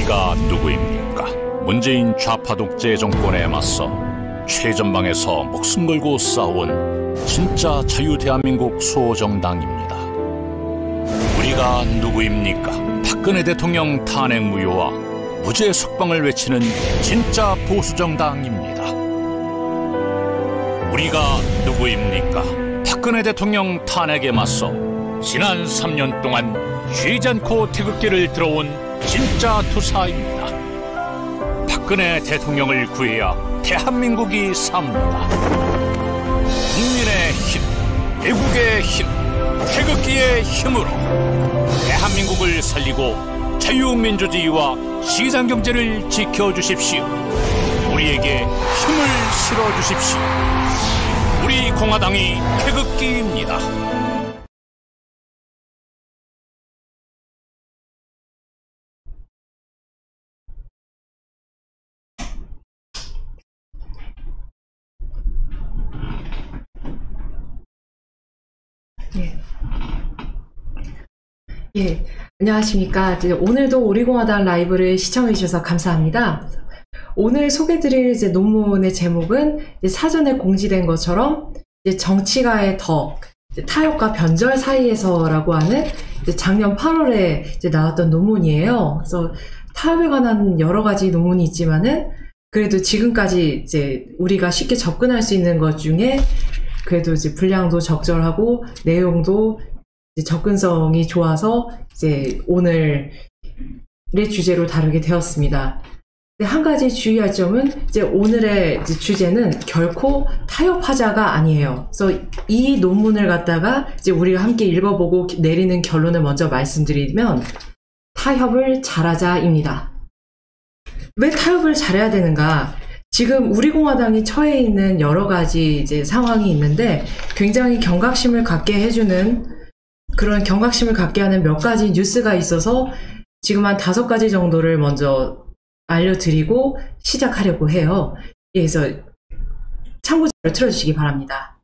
우리가 누구입니까? 문재인 좌파 독재 정권에 맞서 최전방에서 목숨 걸고 싸운 진짜 자유 대한민국 수호정당입니다. 우리가 누구입니까? 박근혜 대통령 탄핵 무효와 무죄 석방을 외치는 진짜 보수정당입니다. 우리가 누구입니까? 박근혜 대통령 탄핵에 맞서 지난 3년 동안 쉬지 않고 태극기를 들어온 진짜 투사입니다. 박근혜 대통령을 구해야 대한민국이 삽니다. 국민의 힘, 애국의 힘, 태극기의 힘으로 대한민국을 살리고 자유민주주의와 시장경제를 지켜주십시오. 우리에게 힘을 실어주십시오. 우리 공화당이 태극기입니다. 안녕하십니까. 오늘도 우리공화당 라이브를 시청해주셔서 감사합니다. 오늘 소개드릴 논문의 제목은 사전에 공지된 것처럼 정치가의 덕, 타협과 변절 사이에서라고 하는 작년 8월에 나왔던 논문이에요. 그래서 타협에 관한 여러 가지 논문이 있지만은 그래도 지금까지 우리가 쉽게 접근할 수 있는 것 중에 그래도 분량도 적절하고 내용도 접근성이 좋아서 오늘의 주제로 다루게 되었습니다. 한 가지 주의할 점은 오늘의 주제는 결코 타협하자가 아니에요. 그래서 이 논문을 갖다가 우리가 함께 읽어보고 내리는 결론을 먼저 말씀드리면 타협을 잘하자입니다. 왜 타협을 잘해야 되는가? 지금 우리공화당이 처해 있는 여러 가지 상황이 있는데 굉장히 경각심을 갖게 해주는 그런 경각심을 갖게 하는 몇 가지 뉴스가 있어서 지금 한 5가지 정도를 먼저 알려드리고 시작하려고 해요. 그래서 참고자료를 틀어주시기 바랍니다.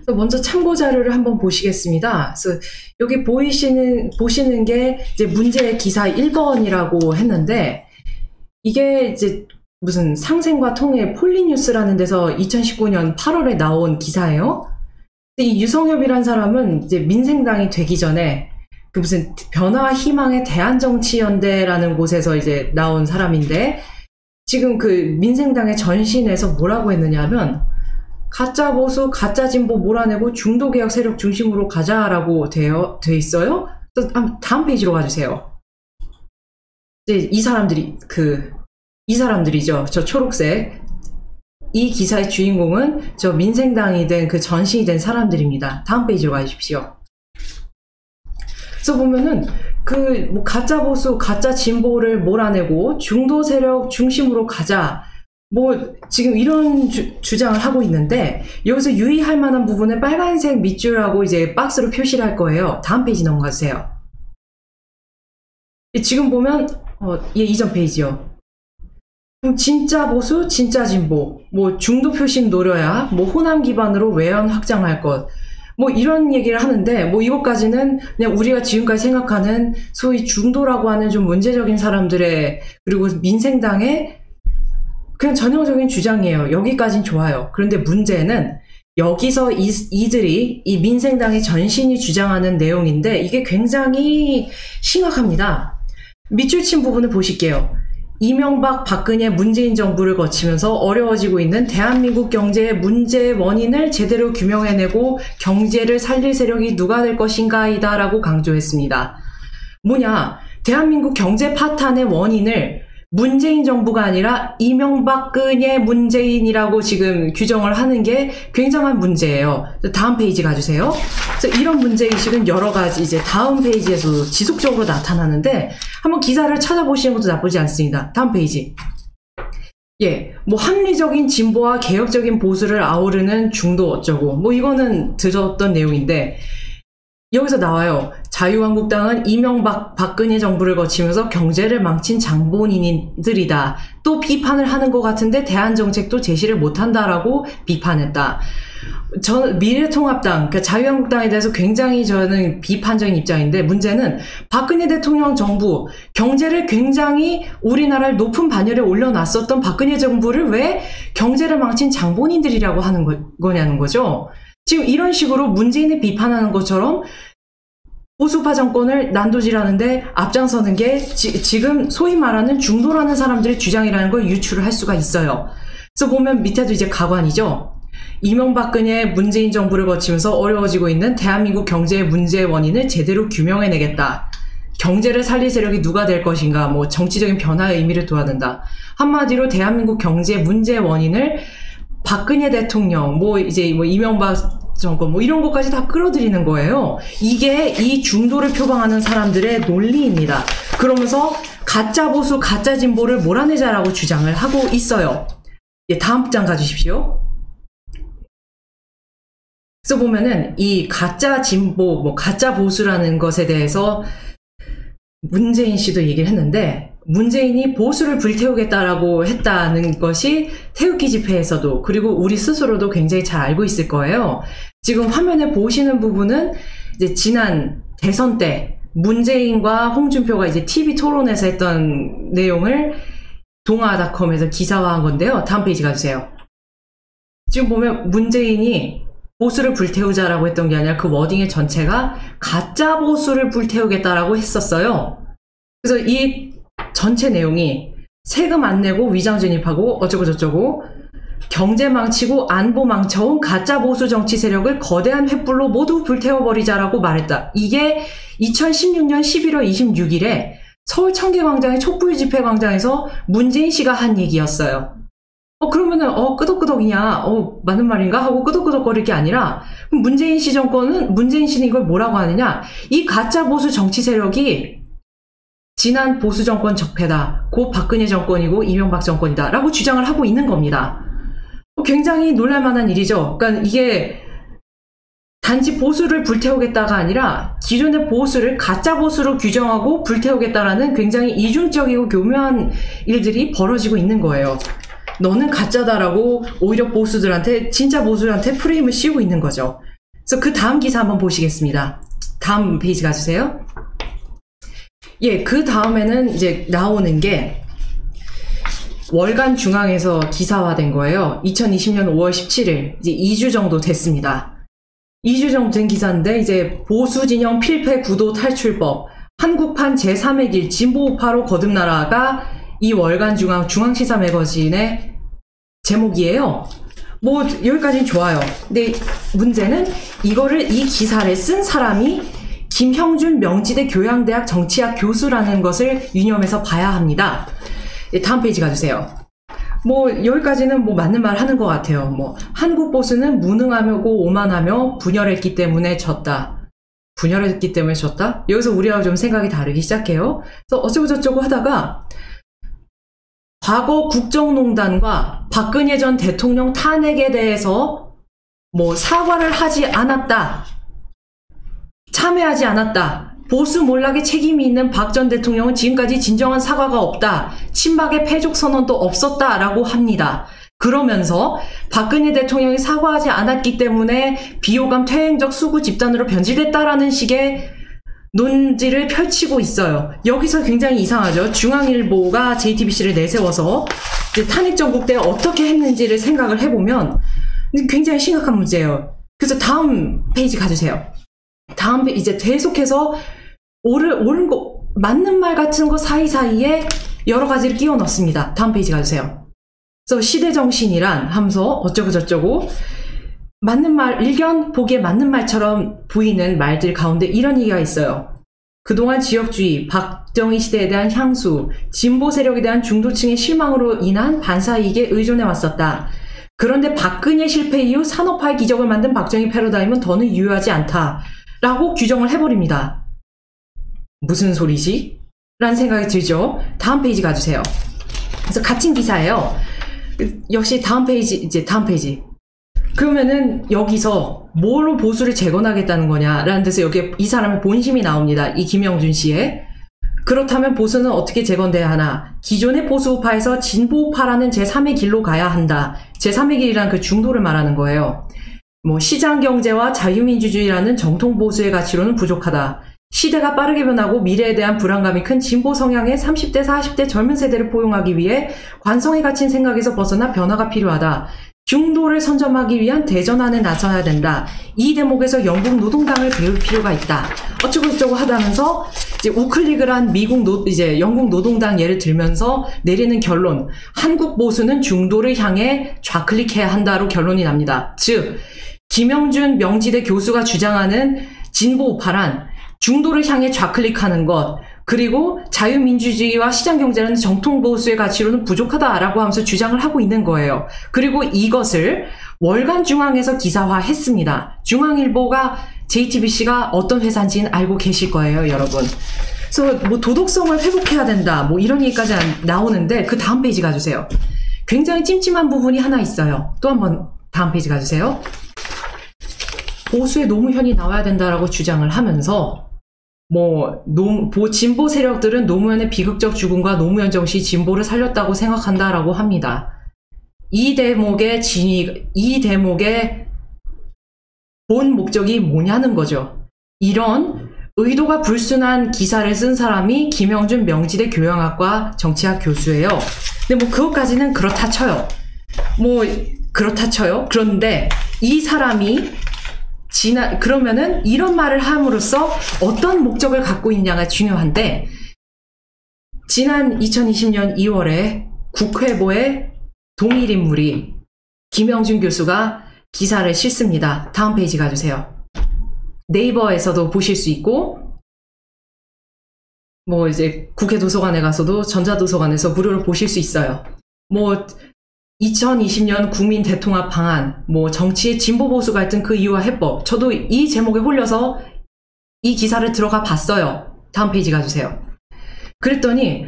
그래서 먼저 참고자료를 한번 보시겠습니다. 그래서 여기 보시는 게 문제의 기사 1번이라고 했는데 이게 무슨 상생과 통일 폴리뉴스라는 데서 2019년 8월에 나온 기사예요. 이 유성엽이란 사람은 민생당이 되기 전에 그 무슨 변화 희망의 대한정치연대라는 곳에서 나온 사람인데 지금 그 민생당의 전신에서 뭐라고 했느냐면 가짜 보수, 가짜 진보 몰아내고 중도개혁 세력 중심으로 가자라고 돼 있어요. 다음 페이지로 가주세요. 이 사람들이죠. 저 초록색. 이 기사의 주인공은 저 민생당이 된 그 전신이 된 사람들입니다. 다음 페이지로 가주십시오. 그래서 보면은 뭐 가짜 보수, 가짜 진보를 몰아내고 중도 세력 중심으로 가자. 지금 이런 주장을 하고 있는데 여기서 유의할 만한 부분을 빨간색 밑줄하고 박스로 표시를 할 거예요. 다음 페이지 넘어가 주세요. 지금 보면 이전 페이지요. 그럼 진짜 보수, 진짜 진보, 중도 표심 노려야, 호남 기반으로 외연 확장할 것, 이런 얘기를 하는데, 이것까지는 그냥 우리가 지금까지 생각하는 소위 중도라고 하는 좀 문제적인 사람들의, 그리고 민생당의 그냥 전형적인 주장이에요. 여기까진 좋아요. 그런데 문제는 여기서 이 민생당의 전신이 주장하는 내용인데, 이게 굉장히 심각합니다. 밑줄 친 부분을 보실게요. 이명박, 박근혜, 문재인 정부를 거치면서 어려워지고 있는 대한민국 경제의 문제의 원인을 제대로 규명해내고 경제를 살릴 세력이 누가 될 것인가이다 라고 강조했습니다. 대한민국 경제 파탄의 원인을 문재인 정부가 아니라 이명박근혜 문재인이라고 지금 규정을 하는 게 굉장한 문제예요. 다음 페이지 가주세요. 그래서 이런 문제의식은 여러 가지 다음 페이지에서 지속적으로 나타나는데 한번 기사를 찾아보시는 것도 나쁘지 않습니다. 다음 페이지. 합리적인 진보와 개혁적인 보수를 아우르는 중도 어쩌고 이거는 들었던 내용인데 여기서 나와요. 자유한국당은 이명박 박근혜 정부를 거치면서 경제를 망친 장본인들이다. 또 비판을 하는 것 같은데 대안 정책도 제시를 못한다라고 비판했다. 미래통합당, 그러니까 자유한국당에 대해서 굉장히 저는 비판적인 입장인데, 문제는 박근혜 대통령 정부, 경제를 굉장히 우리나라를 높은 반열에 올려놨었던 박근혜 정부를 왜 경제를 망친 장본인들이라고 하는 거냐는 거죠. 지금 이런 식으로 문재인을 비판하는 것처럼 보수파 정권을 난도질하는데 앞장서는 게 지금 소위 말하는 중도라는 사람들의 주장이라는 걸 유추를 할 수가 있어요. 그래서 보면 밑에도 이제 가관이죠. 이명박근혜 문재인 정부를 거치면서 어려워지고 있는 대한민국 경제의 문제의 원인을 제대로 규명해내겠다. 경제를 살릴 세력이 누가 될 것인가, 뭐 정치적인 변화의 의미를 둬야 된다. 한마디로 대한민국 경제의 문제의 원인을 박근혜 대통령, 이명박 정권, 이런 것까지 다 끌어들이는 거예요. 이게 이 중도를 표방하는 사람들의 논리입니다. 그러면서 가짜 보수, 가짜 진보를 몰아내자라고 주장을 하고 있어요. 예, 다음 장 가주십시오. 그래서 보면은 이 가짜 진보, 가짜 보수라는 것에 대해서 문재인 씨도 얘기를 했는데, 문재인이 보수를 불태우겠다라고 했다는 것이 태극기 집회에서도, 그리고 우리 스스로도 굉장히 잘 알고 있을 거예요. 지금 화면에 보시는 부분은 이제 지난 대선 때 문재인과 홍준표가 이제 TV 토론에서 했던 내용을 동아닷컴에서 기사화한 건데요. 다음 페이지 가주세요. 지금 보면 문재인이 보수를 불태우자라고 했던 게 아니라 그 워딩의 전체가 가짜 보수를 불태우겠다라고 했었어요. 그래서 이 전체 내용이 세금 안 내고 위장 진입하고 어쩌고 저쩌고 경제 망치고 안보 망쳐온 가짜 보수 정치 세력을 거대한 횃불로 모두 불태워버리자라고 말했다. 이게 2016년 11월 26일에 서울 청계광장의 촛불 집회 광장에서 문재인 씨가 한 얘기였어요. 그러면은 끄덕끄덕이냐, 맞는 말인가 하고 끄덕끄덕거릴 게 아니라, 문재인 씨 정권은, 문재인 씨는 이걸 뭐라고 하느냐, 이 가짜 보수 정치 세력이 지난 보수 정권 적폐다, 곧 박근혜 정권이고 이명박 정권이다 라고 주장을 하고 있는 겁니다. 굉장히 놀랄만한 일이죠. 그러니까 이게 단지 보수를 불태우겠다가 아니라 기존의 보수를 가짜 보수로 규정하고 불태우겠다라는 굉장히 이중적이고 교묘한 일들이 벌어지고 있는 거예요. 너는 가짜다라고 오히려 보수들한테, 진짜 보수들한테 프레임을 씌우고 있는 거죠. 그래서 그 다음 기사 한번 보시겠습니다. 다음 페이지 가주세요. 예, 그 다음에는 이제 나오는 게 월간 중앙에서 기사화된 거예요. 2020년 5월 17일, 이제 2주 정도 됐습니다. 2주 정도 된 기사인데, 이제 보수 진영 필패 구도 탈출법, 한국판 제3의 길 진보우파로 거듭나라가 이 월간 중앙시사 매거진의 제목이에요. 여기까지는 좋아요. 근데 문제는 이 기사를 쓴 사람이 김형준 명지대 교양대학 정치학 교수라는 것을 유념해서 봐야 합니다. 다음 페이지 가주세요. 여기까지는 맞는 말 하는 것 같아요. 한국 보수는 무능하고 오만하며 분열했기 때문에 졌다. 분열했기 때문에 졌다? 여기서 우리하고 좀 생각이 다르기 시작해요. 그래서 어쩌고저쩌고 하다가 과거 국정농단과 박근혜 전 대통령 탄핵에 대해서 사과를 하지 않았다. 참여하지 않았다. 보수 몰락에 책임이 있는 박 전 대통령은 지금까지 진정한 사과가 없다. 친박의 패족 선언도 없었다라고 합니다. 그러면서 박근혜 대통령이 사과하지 않았기 때문에 비호감 퇴행적 수구 집단으로 변질됐다라는 식의 논지를 펼치고 있어요. 여기서 굉장히 이상하죠. 중앙일보가 JTBC를 내세워서 탄핵 정국 때 어떻게 했는지를 생각을 해보면 굉장히 심각한 문제예요. 그래서 다음 페이지 가주세요. 다음 페이지 이제 계속해서 옳은 거, 맞는 말 같은 거 사이사이에 여러 가지를 끼워 넣습니다. 다음 페이지 가주세요. 그래서 시대정신이란 하면서 어쩌고저쩌고 맞는 말, 일견 보기에 맞는 말처럼 보이는 말들 가운데 이런 얘기가 있어요. 그동안 지역주의, 박정희 시대에 대한 향수, 진보 세력에 대한 중도층의 실망으로 인한 반사이익에 의존해왔었다. 그런데 박근혜 실패 이후 산업화의 기적을 만든 박정희 패러다임은 더는 유효하지 않다. 라고 규정을 해버립니다. 무슨 소리지? 라는 생각이 들죠. 다음 페이지 가주세요. 그래서 같은 기사예요. 역시 다음 페이지, 이제 다음 페이지. 그러면은 여기서 뭘로 보수를 재건하겠다는 거냐라는 데서 여기에 이 사람의 본심이 나옵니다. 이 김영준 씨의. 그렇다면 보수는 어떻게 재건돼야 하나? 기존의 보수우파에서 진보우파라는 제3의 길로 가야 한다. 제3의 길이란 그 중도를 말하는 거예요. 뭐 시장경제와 자유민주주의라는 정통보수의 가치로는 부족하다. 시대가 빠르게 변하고 미래에 대한 불안감이 큰 진보 성향의 30대, 40대 젊은 세대를 포용하기 위해 관성에 갇힌 생각에서 벗어나 변화가 필요하다. 중도를 선점하기 위한 대전환에 나서야 된다. 이 대목에서 영국 노동당을 배울 필요가 있다. 어쩌고저쩌고 하다면서 이제 우클릭을 한 영국 노동당 예를 들면서 내리는 결론. 한국 보수는 중도를 향해 좌클릭해야 한다로 결론이 납니다. 즉, 김영준 명지대 교수가 주장하는 진보우파란 중도를 향해 좌클릭하는 것, 그리고 자유민주주의와 시장경제라는 정통보수의 가치로는 부족하다라고 하면서 주장을 하고 있는 거예요. 그리고 이것을 월간중앙에서 기사화했습니다. 중앙일보가 JTBC가 어떤 회사인지는 알고 계실 거예요, 여러분. 그래서 뭐 도덕성을 회복해야 된다, 뭐 이런 얘기까지 나오는데 그 다음 페이지 가주세요. 굉장히 찜찜한 부분이 하나 있어요. 또 한번 다음 페이지 가주세요. 보수의 노무현이 나와야 된다라고 주장을 하면서 진보 세력들은 노무현의 비극적 죽음과 노무현 정시 진보를 살렸다고 생각한다라고 합니다. 이 대목의 본 목적이 뭐냐는 거죠. 이런 의도가 불순한 기사를 쓴 사람이 김영준 명지대 교양학과 정치학 교수예요. 근데 뭐 그것까지는 그렇다 쳐요. 그런데 이 사람이 그러면은 이런 말을 함으로써 어떤 목적을 갖고 있냐가 중요한데, 지난 2020년 2월에 국회보의 동일인물이 김영준 교수가 기사를 싣습니다. 다음 페이지 가주세요. 네이버에서도 보실 수 있고, 뭐 이제 국회 도서관에 가서도 전자도서관에서 무료로 보실 수 있어요. 2020년 국민 대통합 방안, 정치의 진보 보수 갈등 그 이유와 해법. 저도 이 제목에 홀려서 이 기사를 들어가 봤어요. 다음 페이지 가주세요. 그랬더니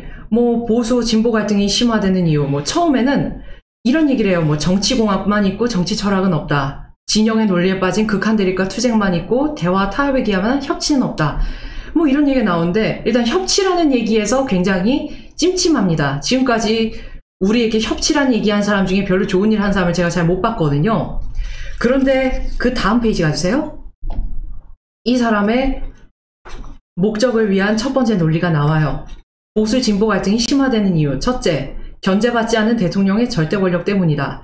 보수 진보 갈등이 심화되는 이유. 처음에는 이런 얘기를 해요. 정치공학만 있고 정치 철학은 없다. 진영의 논리에 빠진 극한 대립과 투쟁만 있고 대화 타협에 기하면 협치는 없다. 이런 얘기가 나오는데, 일단 협치라는 얘기에서 굉장히 찜찜합니다. 지금까지 우리에게 협치라는 얘기한 사람 중에 별로 좋은 일 한 사람을 제가 잘 못 봤거든요. 그런데 그 다음 페이지 가주세요. 이 사람의 목적을 위한 첫 번째 논리가 나와요. 보수 진보 갈등이 심화되는 이유. 첫째, 견제받지 않은 대통령의 절대 권력 때문이다.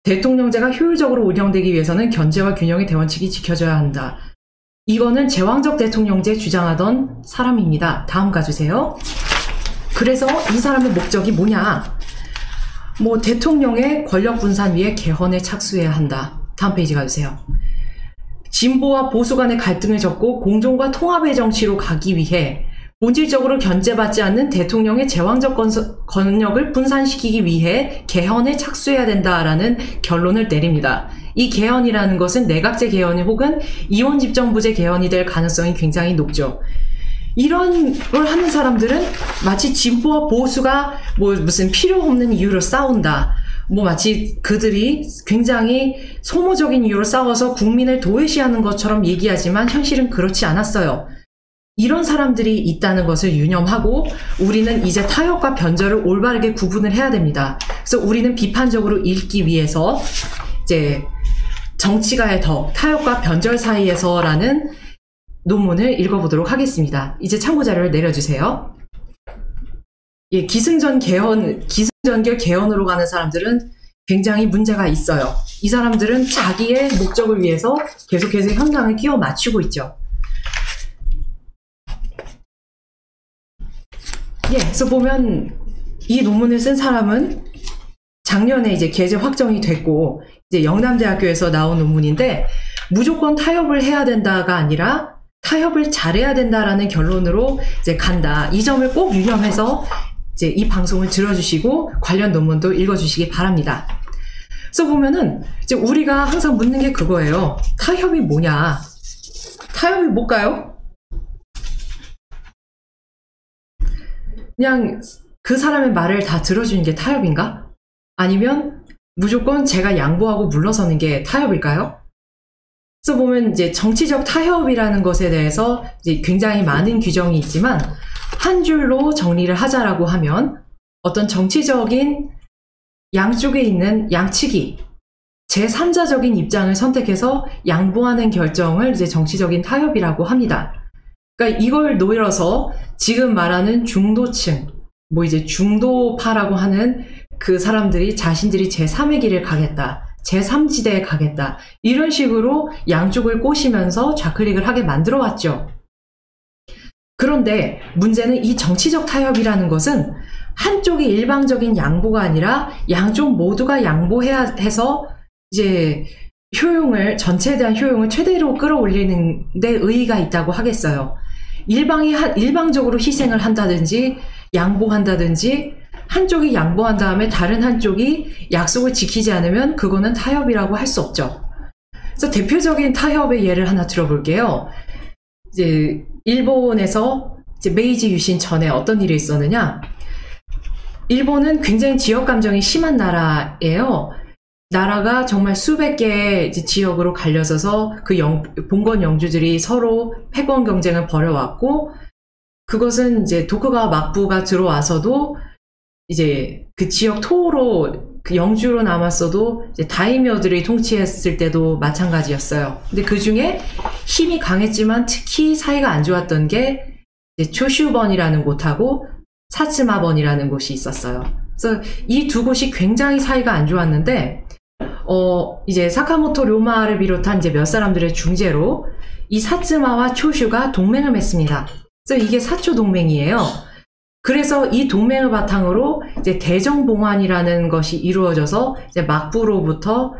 대통령제가 효율적으로 운영되기 위해서는 견제와 균형의 대원칙이 지켜져야 한다. 이거는 제왕적 대통령제 주장하던 사람입니다. 다음 가주세요. 그래서 이 사람의 목적이 뭐냐? 대통령의 권력 분산 위에 개헌에 착수해야 한다. 다음 페이지 가주세요. 진보와 보수 간의 갈등을 접고 공존과 통합의 정치로 가기 위해 본질적으로 견제받지 않는 대통령의 제왕적 권력을 분산시키기 위해 개헌에 착수해야 된다라는 결론을 내립니다. 이 개헌이라는 것은 내각제 개헌이 혹은 이원집정부제 개헌이 될 가능성이 굉장히 높죠. 이런 걸 하는 사람들은 마치 진보와 보수가 무슨 필요 없는 이유로 싸운다. 마치 그들이 굉장히 소모적인 이유로 싸워서 국민을 도외시하는 것처럼 얘기하지만 현실은 그렇지 않았어요. 이런 사람들이 있다는 것을 유념하고 우리는 이제 타협과 변절을 올바르게 구분을 해야 됩니다. 그래서 우리는 비판적으로 읽기 위해서 이제 정치가의 덕, 타협과 변절 사이에서라는 논문을 읽어보도록 하겠습니다. 이제 참고자료를 내려주세요. 예, 기승전결 개헌으로 가는 사람들은 굉장히 문제가 있어요. 이 사람들은 자기의 목적을 위해서 계속해서 현상을 끼워 맞추고 있죠. 그래서 보면 이 논문을 쓴 사람은 작년에 이제 게재 확정이 됐고, 이제 영남대학교에서 나온 논문인데, 무조건 타협을 해야 된다가 아니라 타협을 잘해야 된다라는 결론으로 이제 간다. 이 점을 꼭 유념해서 이제 이 방송을 들어주시고 관련 논문도 읽어주시기 바랍니다. 그래서 보면은 이제 우리가 항상 묻는 게 그거예요. 타협이 뭐냐? 타협이 뭘까요? 그냥 그 사람의 말을 다 들어주는 게 타협인가? 아니면 무조건 제가 양보하고 물러서는 게 타협일까요? 그래서 보면 이제 정치적 타협이라는 것에 대해서 이제 굉장히 많은 규정이 있지만 한 줄로 정리를 하자라고 하면 어떤 정치적인 양쪽에 있는 양측이 제3자적인 입장을 선택해서 양보하는 결정을 이제 정치적인 타협이라고 합니다. 그러니까 이걸 노려서 지금 말하는 중도층, 뭐 이제 중도파라고 하는 그 사람들이 자신들이 제3의 길을 가겠다, 제3지대에 가겠다, 이런 식으로 양쪽을 꼬시면서 좌클릭을 하게 만들어 왔죠. 그런데 문제는 이 정치적 타협이라는 것은 한쪽이 일방적인 양보가 아니라 양쪽 모두가 양보해야 해서 이제 효용을, 전체에 대한 효용을 최대로 끌어올리는 데 의의가 있다고 하겠어요. 일방적으로 희생을 한다든지 양보한다든지 한쪽이 양보한 다음에 다른 한쪽이 약속을 지키지 않으면 그거는 타협이라고 할 수 없죠. 그래서 대표적인 타협의 예를 하나 들어볼게요. 이제 일본에서 이제 메이지 유신 전에 어떤 일이 있었느냐? 일본은 굉장히 지역 감정이 심한 나라예요. 나라가 정말 수백 개의 지역으로 갈려져서 그 봉건 영주들이 서로 패권 경쟁을 벌여왔고, 그것은 이제 도쿠가와 막부가 들어와서도 이제 그 지역 토호로 그 영주로 남았어도 이제 다이묘들이 통치했을 때도 마찬가지였어요. 근데 그 중에 힘이 강했지만 특히 사이가 안 좋았던 게 이제 초슈번이라는 곳하고 사츠마번이라는 곳이 있었어요. 그래서 이 두 곳이 굉장히 사이가 안 좋았는데, 이제 사카모토 료마를 비롯한 이제 몇 사람들의 중재로 이 사츠마와 초슈가 동맹을 맺습니다. 그래서 이게 사초 동맹이에요. 그래서 이 동맹을 바탕으로 이제 대정봉환이라는 것이 이루어져서 이제 막부로부터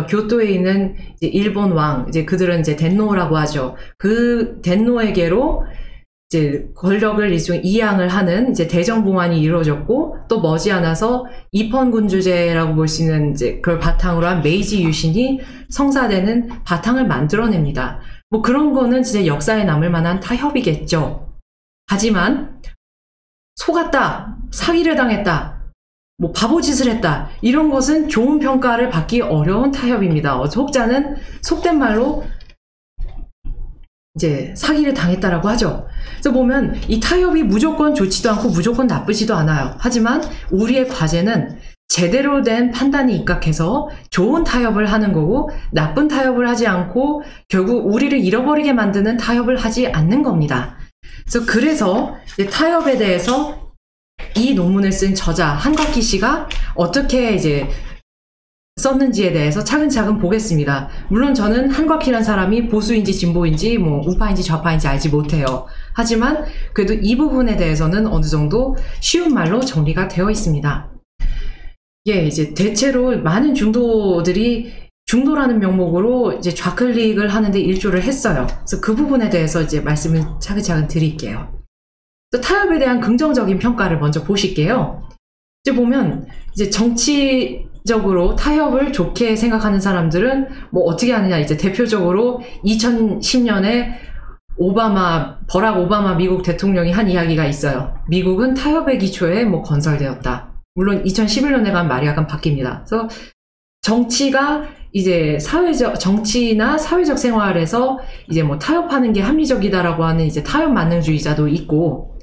교토에 있는 이제 일본 왕, 이제 그들은 이제 덴노라고 하죠. 그 덴노에게로 이제 권력을 일종의 이양을 하는 이제 대정봉환이 이루어졌고, 또 머지않아서 입헌군주제라고 볼 수 있는 이제 그걸 바탕으로 한 메이지 유신이 성사되는 바탕을 만들어냅니다. 뭐 그런 거는 진짜 역사에 남을 만한 타협이겠죠. 하지만 속았다, 사기를 당했다, 뭐 바보짓을 했다, 이런 것은 좋은 평가를 받기 어려운 타협입니다. 혹자는 속된 말로 이제 사기를 당했다라고 하죠. 그래서 보면 이 타협이 무조건 좋지도 않고 무조건 나쁘지도 않아요. 하지만 우리의 과제는 제대로 된 판단이 입각해서 좋은 타협을 하는 거고, 나쁜 타협을 하지 않고 결국 우리를 잃어버리게 만드는 타협을 하지 않는 겁니다. 그래서 타협에 대해서 이 논문을 쓴 저자 한곽희 씨가 어떻게 이제 썼는지에 대해서 차근차근 보겠습니다. 물론 저는 한곽희란 사람이 보수인지 진보인지 뭐 우파인지 좌파인지 알지 못해요. 하지만 그래도 이 부분에 대해서는 어느 정도 쉬운 말로 정리가 되어 있습니다. 예, 이제 대체로 많은 중도들이 중도라는 명목으로 이제 좌클릭을 하는데 일조를 했어요. 그래서 그 부분에 대해서 이제 말씀을 차근차근 드릴게요. 타협에 대한 긍정적인 평가를 먼저 보실게요. 이제 보면 이제 정치적으로 타협을 좋게 생각하는 사람들은 뭐 어떻게 하느냐, 이제 대표적으로 2010년에 버락 오바마 미국 대통령이 한 이야기가 있어요. 미국은 타협의 기초에 뭐 건설되었다. 물론 2011년에 가면 말이 약간 바뀝니다. 그래서 정치가 이제 정치나 사회적 생활에서 이제 뭐 타협하는 게 합리적이다라고 하는 이제 타협 만능주의자도 있고,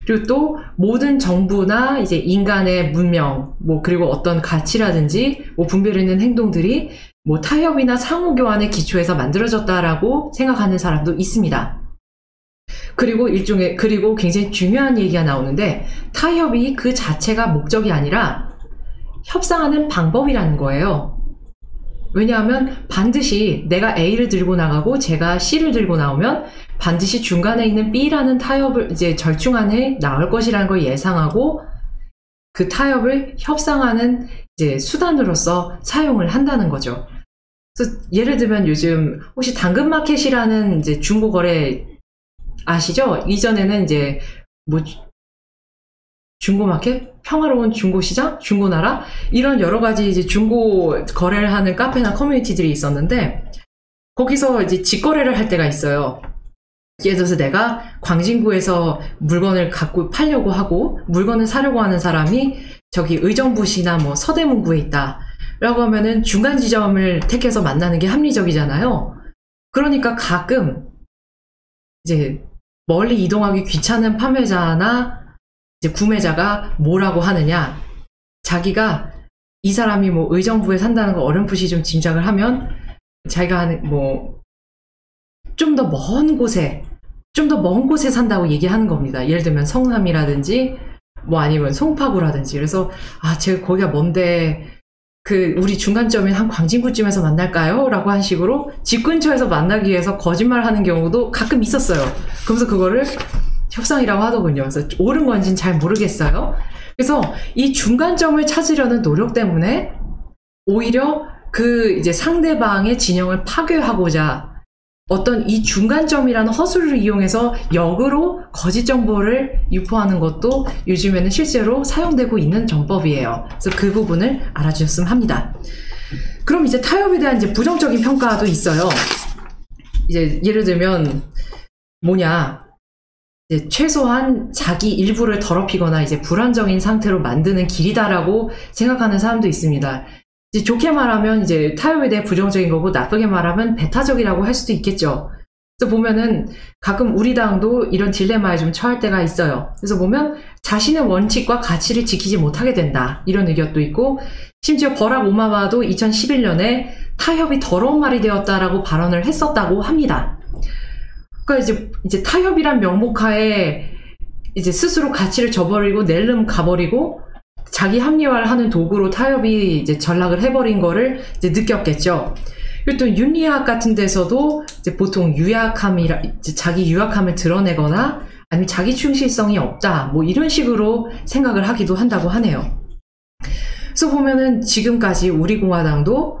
그리고 또 모든 정부나 이제 인간의 문명, 뭐 그리고 어떤 가치라든지 뭐 분별 있는 행동들이 뭐 타협이나 상호교환의 기초에서 만들어졌다라고 생각하는 사람도 있습니다. 그리고 굉장히 중요한 얘기가 나오는데, 타협이 그 자체가 목적이 아니라 협상하는 방법이라는 거예요. 왜냐하면 반드시 내가 A를 들고 나가고 제가 C를 들고 나오면 반드시 중간에 있는 B라는 타협을 이제 절충안에 나올 것이라는 걸 예상하고 그 타협을 협상하는 이제 수단으로서 사용을 한다는 거죠. 그래서 예를 들면 요즘 혹시 당근마켓이라는 이제 중고거래 아시죠? 이전에는 이제 뭐 중고마켓? 평화로운 중고시장? 중고나라? 이런 여러 가지 이제 중고 거래를 하는 카페나 커뮤니티들이 있었는데, 거기서 이제 직거래를 할 때가 있어요. 예를 들어서 내가 광진구에서 물건을 갖고 팔려고 하고 물건을 사려고 하는 사람이 저기 의정부시나 뭐 서대문구에 있다 라고 하면은 중간 지점을 택해서 만나는 게 합리적이잖아요. 그러니까 가끔 이제 멀리 이동하기 귀찮은 판매자나 이제 구매자가 뭐라고 하느냐, 자기가 이 사람이 뭐 의정부에 산다는 거 어렴풋이 좀 짐작을 하면 자기가 하는 뭐 좀 더 먼 곳에 산다고 얘기하는 겁니다. 예를 들면 성남이라든지 뭐 아니면 송파구라든지. 그래서 제가 거기가 먼데 우리 중간점인 한 광진구쯤에서 만날까요? 라고 한 식으로 집 근처에서 만나기 위해서 거짓말 하는 경우도 가끔 있었어요. 그러면서 그거를 협상이라고 하더군요. 그래서 옳은 건지는 잘 모르겠어요. 그래서 이 중간점을 찾으려는 노력 때문에 오히려 이제 상대방의 진영을 파괴하고자 어떤 이 중간점이라는 허술을 이용해서 역으로 거짓 정보를 유포하는 것도 요즘에는 실제로 사용되고 있는 정법이에요. 그래서 그 부분을 알아주셨으면 합니다. 그럼 이제 타협에 대한 이제 부정적인 평가도 있어요. 이제 예를 들면 이제 최소한 자기 일부를 더럽히거나 이제 불안정인 상태로 만드는 길이다라고 생각하는 사람도 있습니다. 이제 좋게 말하면 이제 타협에 대해 부정적인 거고, 나쁘게 말하면 배타적이라고 할 수도 있겠죠. 그래서 보면은 가끔 우리 당도 이런 딜레마에 좀 처할 때가 있어요. 그래서 보면 자신의 원칙과 가치를 지키지 못하게 된다, 이런 의견도 있고, 심지어 버락 오바마도 2011년에 타협이 더러운 말이 되었다라고 발언을 했었다고 합니다. 그러니까 이제 타협이란 명목하에 이제 스스로 가치를 저버리고 낼름 가버리고 자기 합리화를 하는 도구로 타협이 이제 전락을 해버린 거를 이제 느꼈겠죠. 그리고 또 윤리학 같은 데서도 이제 보통 자기 유약함을 드러내거나 아니면 자기 충실성이 없다, 뭐 이런 식으로 생각을 하기도 한다고 하네요. 그래서 보면은 지금까지 우리 공화당도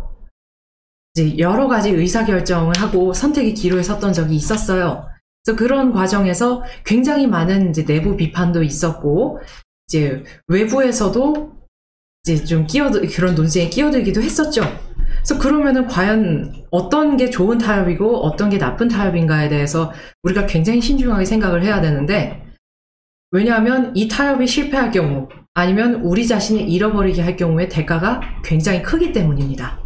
이제 여러 가지 의사결정을 하고 선택의 기로에 섰던 적이 있었어요. 그래서 그런 과정에서 굉장히 많은 이제 내부 비판도 있었고, 이제 외부에서도 이제 좀 그런 논쟁에 끼어들기도 했었죠. 그래서 그러면은 과연 어떤 게 좋은 타협이고 어떤 게 나쁜 타협인가에 대해서 우리가 굉장히 신중하게 생각을 해야 되는데, 왜냐하면 이 타협이 실패할 경우 아니면 우리 자신이 잃어버리게 할 경우의 대가가 굉장히 크기 때문입니다.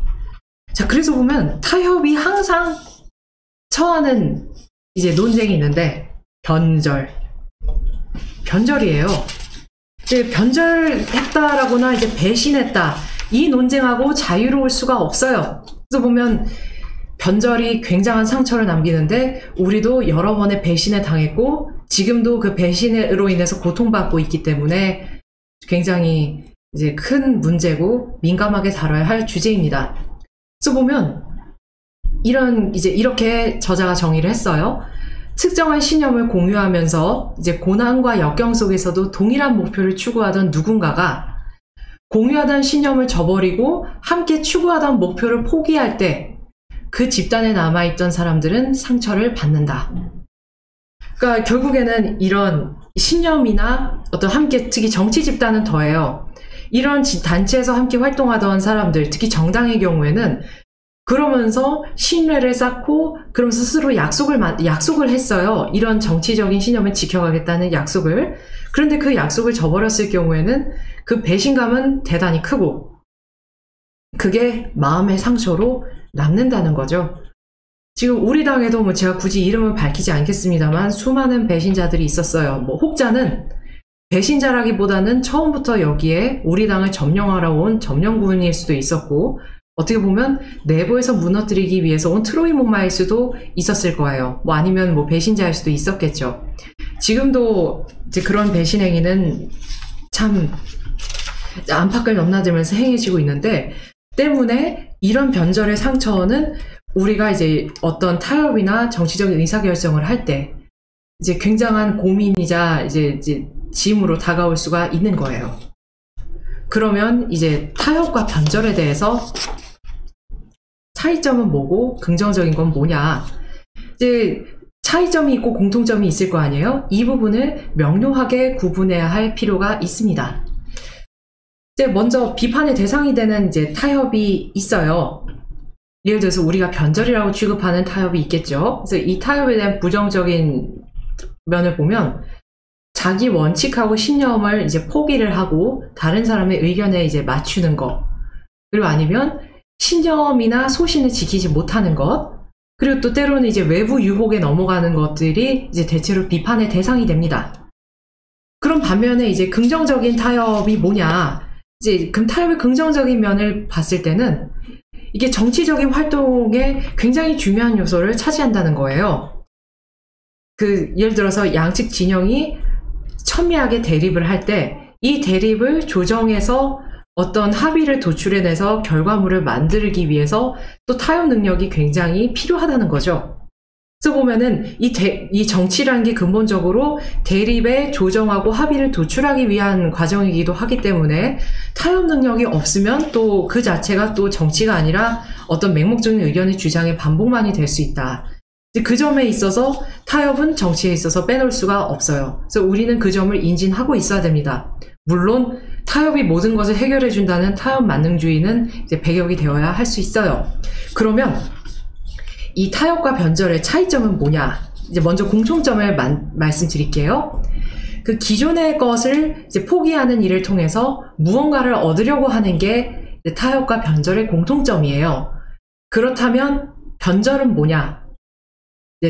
자, 그래서 보면 타협이 항상 처하는 이제 논쟁이 있는데, 변절이에요. 이제 변절했다라거나 이제 배신했다, 이 논쟁하고 자유로울 수가 없어요. 그래서 보면 변절이 굉장한 상처를 남기는데, 우리도 여러 번의 배신에 당했고 지금도 그 배신으로 인해서 고통받고 있기 때문에 굉장히 이제 큰 문제고 민감하게 다뤄야 할 주제입니다. 그래서 보면 이렇게 저자가 정의를 했어요. 특정한 신념을 공유하면서 이제 고난과 역경 속에서도 동일한 목표를 추구하던 누군가가 공유하던 신념을 저버리고 함께 추구하던 목표를 포기할 때 그 집단에 남아있던 사람들은 상처를 받는다. 그러니까 결국에는 이런 신념이나 어떤 함께, 특히 정치 집단은 더해요. 이런 단체에서 함께 활동하던 사람들, 특히 정당의 경우에는 그러면서 신뢰를 쌓고 그러면서 스스로 약속을 했어요. 이런 정치적인 신념을 지켜가겠다는 약속을. 그런데 그 약속을 저버렸을 경우에는 그 배신감은 대단히 크고 그게 마음의 상처로 남는다는 거죠. 지금 우리 당에도 제가 굳이 이름을 밝히지 않겠습니다만 수많은 배신자들이 있었어요. 혹자는 배신자라기보다는 처음부터 여기에 우리 당을 점령하러 온 점령군일 수도 있었고, 어떻게 보면 내부에서 무너뜨리기 위해서 온 트로이 목마일 수도 있었을 거예요. 아니면 배신자일 수도 있었겠죠. 지금도 이제 그런 배신 행위는 참 안팎을 넘나들면서 행해지고 있는데, 때문에 이런 변절의 상처는 우리가 이제 어떤 타협이나 정치적인 의사결정을 할 때 이제 굉장한 고민이자 이제 짐으로 다가올 수가 있는 거예요. 그러면 이제 타협과 변절에 대해서 차이점은 뭐고 긍정적인 건 뭐냐, 이제 차이점이 있고 공통점이 있을 거 아니에요. 이 부분을 명료하게 구분해야 할 필요가 있습니다. 이제 먼저 비판의 대상이 되는 이제 타협이 있어요. 예를 들어서 우리가 변절이라고 취급하는 타협이 있겠죠. 그래서 이 타협에 대한 부정적인 면을 보면 자기 원칙하고 신념을 이제 포기를 하고 다른 사람의 의견에 이제 맞추는 것, 그리고 아니면 신념이나 소신을 지키지 못하는 것, 그리고 또 때로는 이제 외부 유혹에 넘어가는 것들이 이제 대체로 비판의 대상이 됩니다. 그럼 반면에 이제 긍정적인 타협이 뭐냐? 이제 그럼 타협의 긍정적인 면을 봤을 때는 이게 정치적인 활동에 굉장히 중요한 요소를 차지한다는 거예요. 예를 들어서 양측 진영이 첨예하게 대립을 할 때 이 대립을 조정해서 어떤 합의를 도출해내서 결과물을 만들기 위해서 또 타협 능력이 굉장히 필요하다는 거죠. 그래서 보면은 이 정치라는 게 근본적으로 대립에 조정하고 합의를 도출하기 위한 과정이기도 하기 때문에 타협 능력이 없으면 또 그 자체가 또 정치가 아니라 어떤 맹목적인 의견의 주장의 반복만이 될 수 있다. 그 점에 있어서 타협은 정치에 있어서 빼놓을 수가 없어요. 그래서 우리는 그 점을 인지하고 있어야 됩니다. 물론 타협이 모든 것을 해결해준다는 타협 만능주의는 이제 배격이 되어야 할 수 있어요. 그러면 이 타협과 변절의 차이점은 뭐냐? 이제 먼저 공통점을 말씀드릴게요. 그 기존의 것을 이제 포기하는 일을 통해서 무언가를 얻으려고 하는 게 타협과 변절의 공통점이에요. 그렇다면 변절은 뭐냐?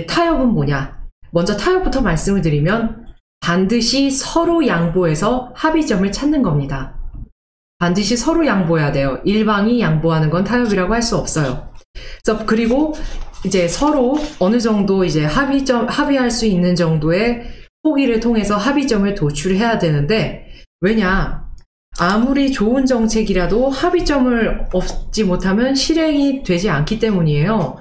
타협은 뭐냐? 먼저 타협부터 말씀을 드리면 반드시 서로 양보해서 합의점을 찾는 겁니다. 반드시 서로 양보해야 돼요. 일방이 양보하는 건 타협이라고 할 수 없어요. 그리고 이제 서로 어느 정도 이제 합의할 수 있는 정도의 포기를 통해서 합의점을 도출해야 되는데, 왜냐? 아무리 좋은 정책이라도 합의점을 얻지 못하면 실행이 되지 않기 때문이에요.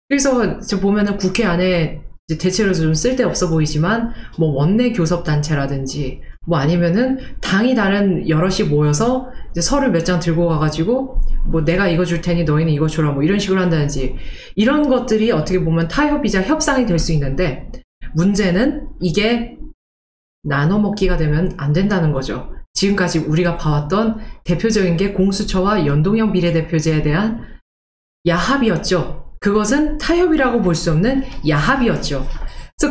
그래서 보면은 국회 안에 대체로 좀 쓸데없어 보이지만 뭐 원내 교섭단체라든지 뭐 아니면은 당이 다른 여럿이 모여서 이제 서류 몇 장 들고 가가지고 뭐 내가 이거 줄 테니 너희는 이거 줘라 뭐 이런 식으로 한다든지, 이런 것들이 어떻게 보면 타협이자 협상이 될 수 있는데, 문제는 이게 나눠 먹기가 되면 안 된다는 거죠. 지금까지 우리가 봐왔던 대표적인 게 공수처와 연동형 비례대표제에 대한 야합이었죠. 그것은 타협이라고 볼 수 없는 야합이었죠.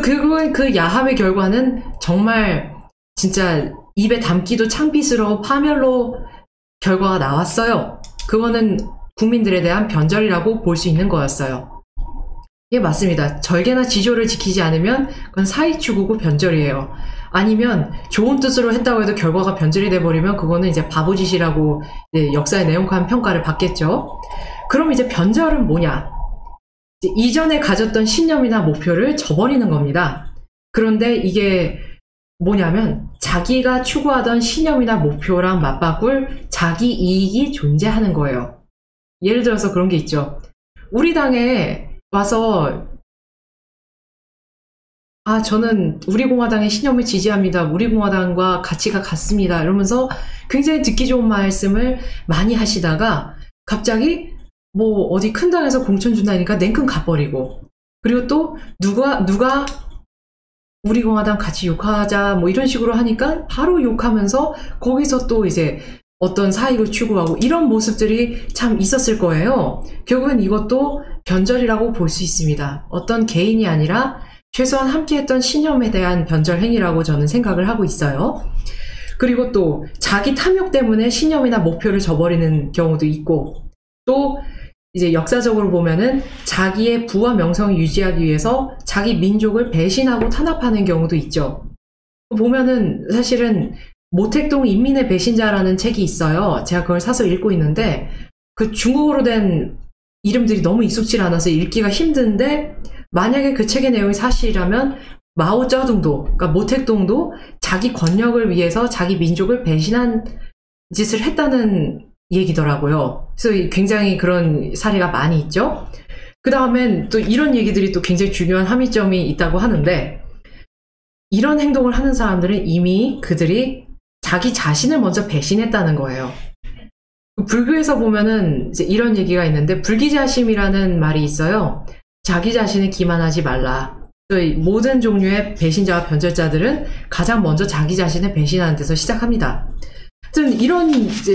그래서 그 야합의 결과는 정말 진짜 입에 담기도 창피스러운 파멸로 결과가 나왔어요. 그거는 국민들에 대한 변절이라고 볼 수 있는 거였어요. 예, 맞습니다. 절개나 지조를 지키지 않으면 그건 사익추구고 변절이에요. 아니면 좋은 뜻으로 했다고 해도 결과가 변절이 돼버리면 그거는 이제 바보짓이라고 역사의 내용한 평가를 받겠죠. 그럼 이제 변절은 뭐냐? 이전에 가졌던 신념이나 목표를 저버리는 겁니다. 그런데 이게 뭐냐면 자기가 추구하던 신념이나 목표랑 맞바꿀 자기 이익이 존재하는 거예요. 예를 들어서 그런 게 있죠. 우리 당에 와서 저는 우리공화당의 신념을 지지합니다. 우리공화당과 가치가 같습니다. 이러면서 굉장히 듣기 좋은 말씀을 많이 하시다가 갑자기 뭐 어디 큰 당에서 공천 준다니까 냉큼 가버리고, 그리고 또 누가 우리공화당 같이 욕하자 뭐 이런 식으로 하니까 바로 욕하면서 거기서 또 이제 어떤 사익을 추구하고, 이런 모습들이 참 있었을 거예요. 결국엔 이것도 변절이라고 볼 수 있습니다. 어떤 개인이 아니라 최소한 함께했던 신념에 대한 변절 행위라고 저는 생각을 하고 있어요. 그리고 또 자기 탐욕 때문에 신념이나 목표를 저버리는 경우도 있고, 또 이제 역사적으로 보면은 자기의 부와 명성을 유지하기 위해서 자기 민족을 배신하고 탄압하는 경우도 있죠. 보면은 사실은 모택동 인민의 배신자라는 책이 있어요. 제가 그걸 사서 읽고 있는데 그 중국어로 된 이름들이 너무 익숙지 않아서 읽기가 힘든데, 만약에 그 책의 내용이 사실이라면 마오쩌둥도, 그러니까 모택동도 자기 권력을 위해서 자기 민족을 배신한 짓을 했다는 얘기더라고요. 그래서 굉장히 그런 사례가 많이 있죠. 그 다음엔 또 이런 얘기들이 또 굉장히 중요한 함의점이 있다고 하는데, 이런 행동을 하는 사람들은 이미 그들이 자기 자신을 먼저 배신했다는 거예요. 불교에서 보면은 이제 이런 얘기가 있는데, 불기자심이라는 말이 있어요. 자기 자신을 기만하지 말라. 모든 종류의 배신자와 변절자들은 가장 먼저 자기 자신을 배신하는 데서 시작합니다. 이런 이제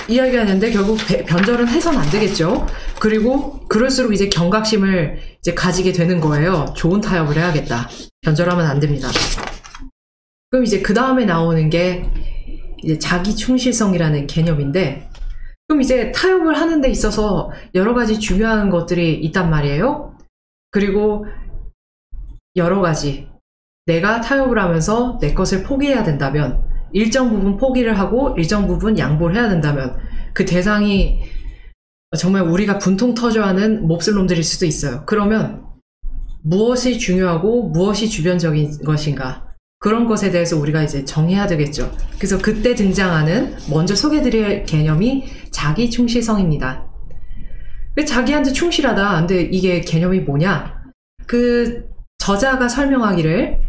이야기가 있는데 결국 변절은 해서는 안 되겠죠. 그리고 그럴수록 이제 경각심을 이제 가지게 되는 거예요. 좋은 타협을 해야겠다. 변절하면 안 됩니다. 그럼 이제 그 다음에 나오는 게 이제 자기 충실성이라는 개념인데, 그럼 이제 타협을 하는 데 있어서 여러 가지 중요한 것들이 있단 말이에요. 그리고 여러 가지 내가 타협을 하면서 내 것을 포기해야 된다면, 일정 부분 포기를 하고 일정 부분 양보를 해야 된다면 그 대상이 정말 우리가 분통 터져하는 몹쓸 놈들일 수도 있어요. 그러면 무엇이 중요하고 무엇이 주변적인 것인가, 그런 것에 대해서 우리가 이제 정해야 되겠죠. 그래서 그때 등장하는 먼저 소개해드릴 개념이 자기 충실성입니다. 자기한테 충실하다. 근데 이게 개념이 뭐냐? 그 저자가 설명하기를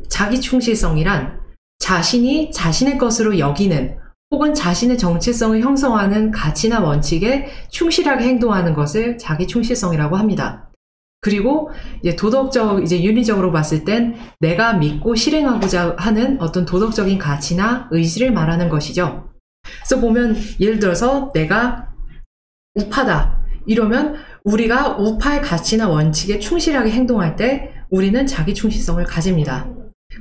자기 충실성이란 자신이 자신의 것으로 여기는 혹은 자신의 정체성을 형성하는 가치나 원칙에 충실하게 행동하는 것을 자기 충실성이라고 합니다. 그리고 이제 도덕적, 이제 윤리적으로 봤을 땐 내가 믿고 실행하고자 하는 어떤 도덕적인 가치나 의지를 말하는 것이죠. 그래서 보면 예를 들어서 내가 우파다 이러면 우리가 우파의 가치나 원칙에 충실하게 행동할 때 우리는 자기 충실성을 가집니다.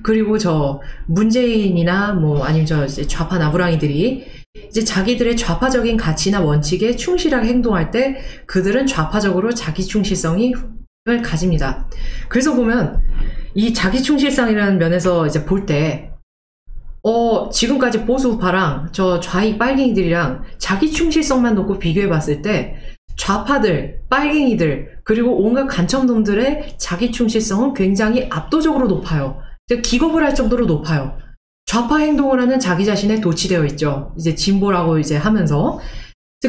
그리고 저 문재인이나 뭐 아니면 저 이제 좌파 나부랑이들이 이제 자기들의 좌파적인 가치나 원칙에 충실하게 행동할 때 그들은 좌파적으로 자기 충실성을 가집니다. 그래서 보면 이 자기 충실성이라는 면에서 이제 볼 때 지금까지 보수 우파랑 저 좌익 빨갱이들이랑 자기 충실성만 놓고 비교해 봤을 때 좌파들, 빨갱이들, 그리고 온갖 간첩놈들의 자기 충실성은 굉장히 압도적으로 높아요. 기겁을 할 정도로 높아요. 좌파 행동을 하는 자기 자신에 도취되어 있죠. 이제 진보라고 이제 하면서.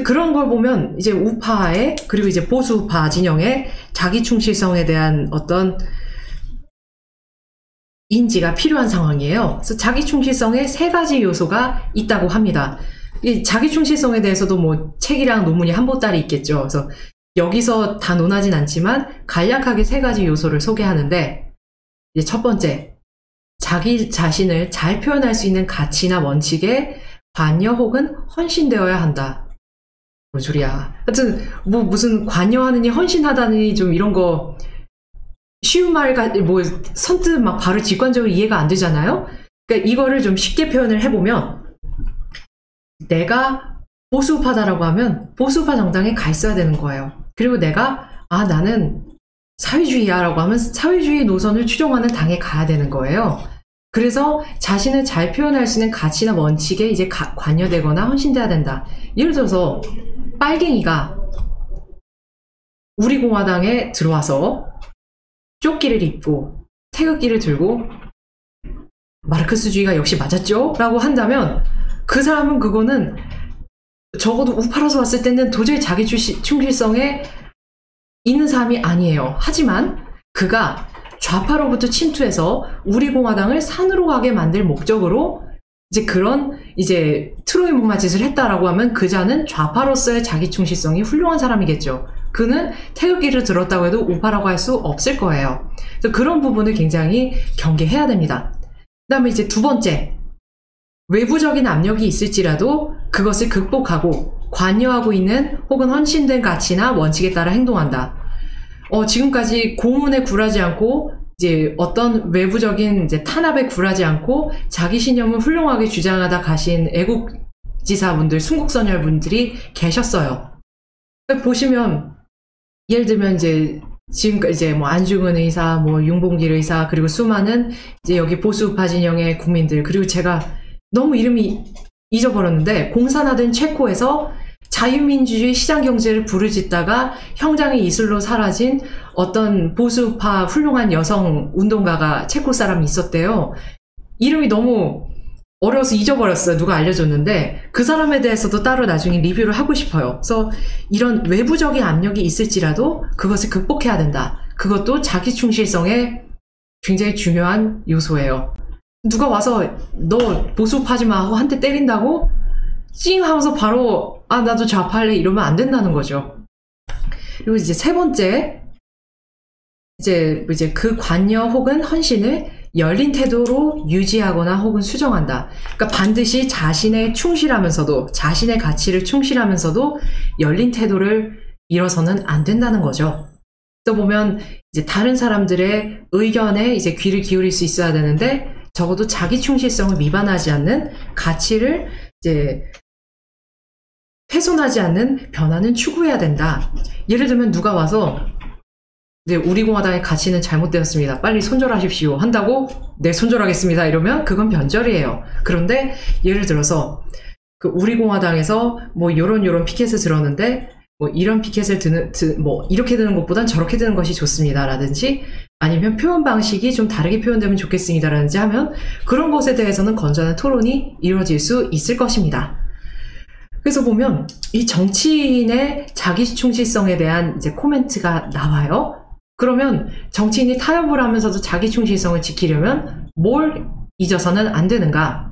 그런 걸 보면 이제 우파의, 그리고 이제 보수 우파 진영의 자기 충실성에 대한 어떤 인지가 필요한 상황이에요. 그래서 자기 충실성에 3가지 요소가 있다고 합니다. 이 자기 충실성에 대해서도 뭐 책이랑 논문이 한 보따리 있겠죠. 그래서 여기서 다 논하진 않지만 간략하게 3가지 요소를 소개하는데, 이제 첫 번째, 자기 자신을 잘 표현할 수 있는 가치나 원칙에 관여 혹은 헌신되어야 한다. 뭔 소리야. 하여튼 뭐 무슨 관여하느니 헌신하다니 좀 이런 거 쉬운 말, 뭐 선뜻 막 바로 직관적으로 이해가 안 되잖아요. 그러니까 이거를 좀 쉽게 표현을 해보면, 내가 보수우파다라고 하면 보수우파 정당에 가 있어야 되는 거예요. 그리고 내가 나는 사회주의야 라고 하면 사회주의 노선을 추종하는 당에 가야 되는 거예요. 그래서 자신을 잘 표현할 수 있는 가치나 원칙에 이제 관여되거나 헌신돼야 된다. 예를 들어서 빨갱이가 우리 공화당에 들어와서 조끼를 입고 태극기를 들고 마르크스주의가 역시 맞았죠? 라고 한다면 그 사람은 그거는 적어도 우파라서 왔을 때는 도저히 자기 충실성에 있는 사람이 아니에요. 하지만 그가 좌파로부터 침투해서 우리 공화당을 산으로 가게 만들 목적으로 이제 그런 이제 트로이 목마짓을 했다라고 하면 그 자는 좌파로서의 자기 충실성이 훌륭한 사람이겠죠. 그는 태극기를 들었다고 해도 우파라고 할 수 없을 거예요. 그래서 그런 부분을 굉장히 경계해야 됩니다. 그 다음에 이제 두 번째, 외부적인 압력이 있을지라도 그것을 극복하고 관여하고 있는 혹은 헌신된 가치나 원칙에 따라 행동한다. 지금까지 고문에 굴하지 않고 이제 어떤 외부적인 이제 탄압에 굴하지 않고 자기 신념을 훌륭하게 주장하다 가신 애국지사분들, 순국선열분들이 계셨어요. 보시면 예를 들면 이제 지금 이제 뭐 안중근 의사, 뭐 윤봉길 의사, 그리고 수많은 이제 여기 보수우파 진영의 국민들, 그리고 제가 너무 이름이 잊어버렸는데 공산화된 체코에서 자유민주주의 시장경제를 부르짖다가 형장의 이슬로 사라진 어떤 보수파 훌륭한 여성 운동가가 체코 사람이 있었대요. 이름이 너무 어려워서 잊어버렸어요. 누가 알려줬는데 그 사람에 대해서도 따로 나중에 리뷰를 하고 싶어요. 그래서 이런 외부적인 압력이 있을지라도 그것을 극복해야 된다. 그것도 자기 충실성의 굉장히 중요한 요소예요. 누가 와서 너 보수파지 마 하고 한 대 때린다고 찡 하면서 바로 나도 좌파할래 이러면 안 된다는 거죠. 그리고 이제 세 번째, 이제 그 관여 혹은 헌신을 열린 태도로 유지하거나 혹은 수정한다. 그러니까 반드시 자신의 충실하면서도, 자신의 가치를 충실하면서도 열린 태도를 잃어서는 안 된다는 거죠. 또 보면 이제 다른 사람들의 의견에 이제 귀를 기울일 수 있어야 되는데 적어도 자기 충실성을 위반하지 않는 가치를 이제 훼손하지 않는 변화는 추구해야 된다. 예를 들면 누가 와서 네, 우리 공화당의 가치는 잘못되었습니다. 빨리 손절하십시오. 한다고 네, 손절하겠습니다. 이러면 그건 변절이에요. 그런데 예를 들어서 그 우리 공화당에서 뭐 요런 피켓을 들었는데 뭐 이런 피켓을 뭐 이렇게 드는 것보단 저렇게 드는 것이 좋습니다. 라든지 아니면 표현 방식이 좀 다르게 표현되면 좋겠습니다. 라든지 하면 그런 것에 대해서는 건전한 토론이 이루어질 수 있을 것입니다. 그래서 보면 이 정치인의 자기 충실성에 대한 이제 코멘트가 나와요. 그러면 정치인이 타협을 하면서도 자기 충실성을 지키려면 뭘 잊어서는 안 되는가?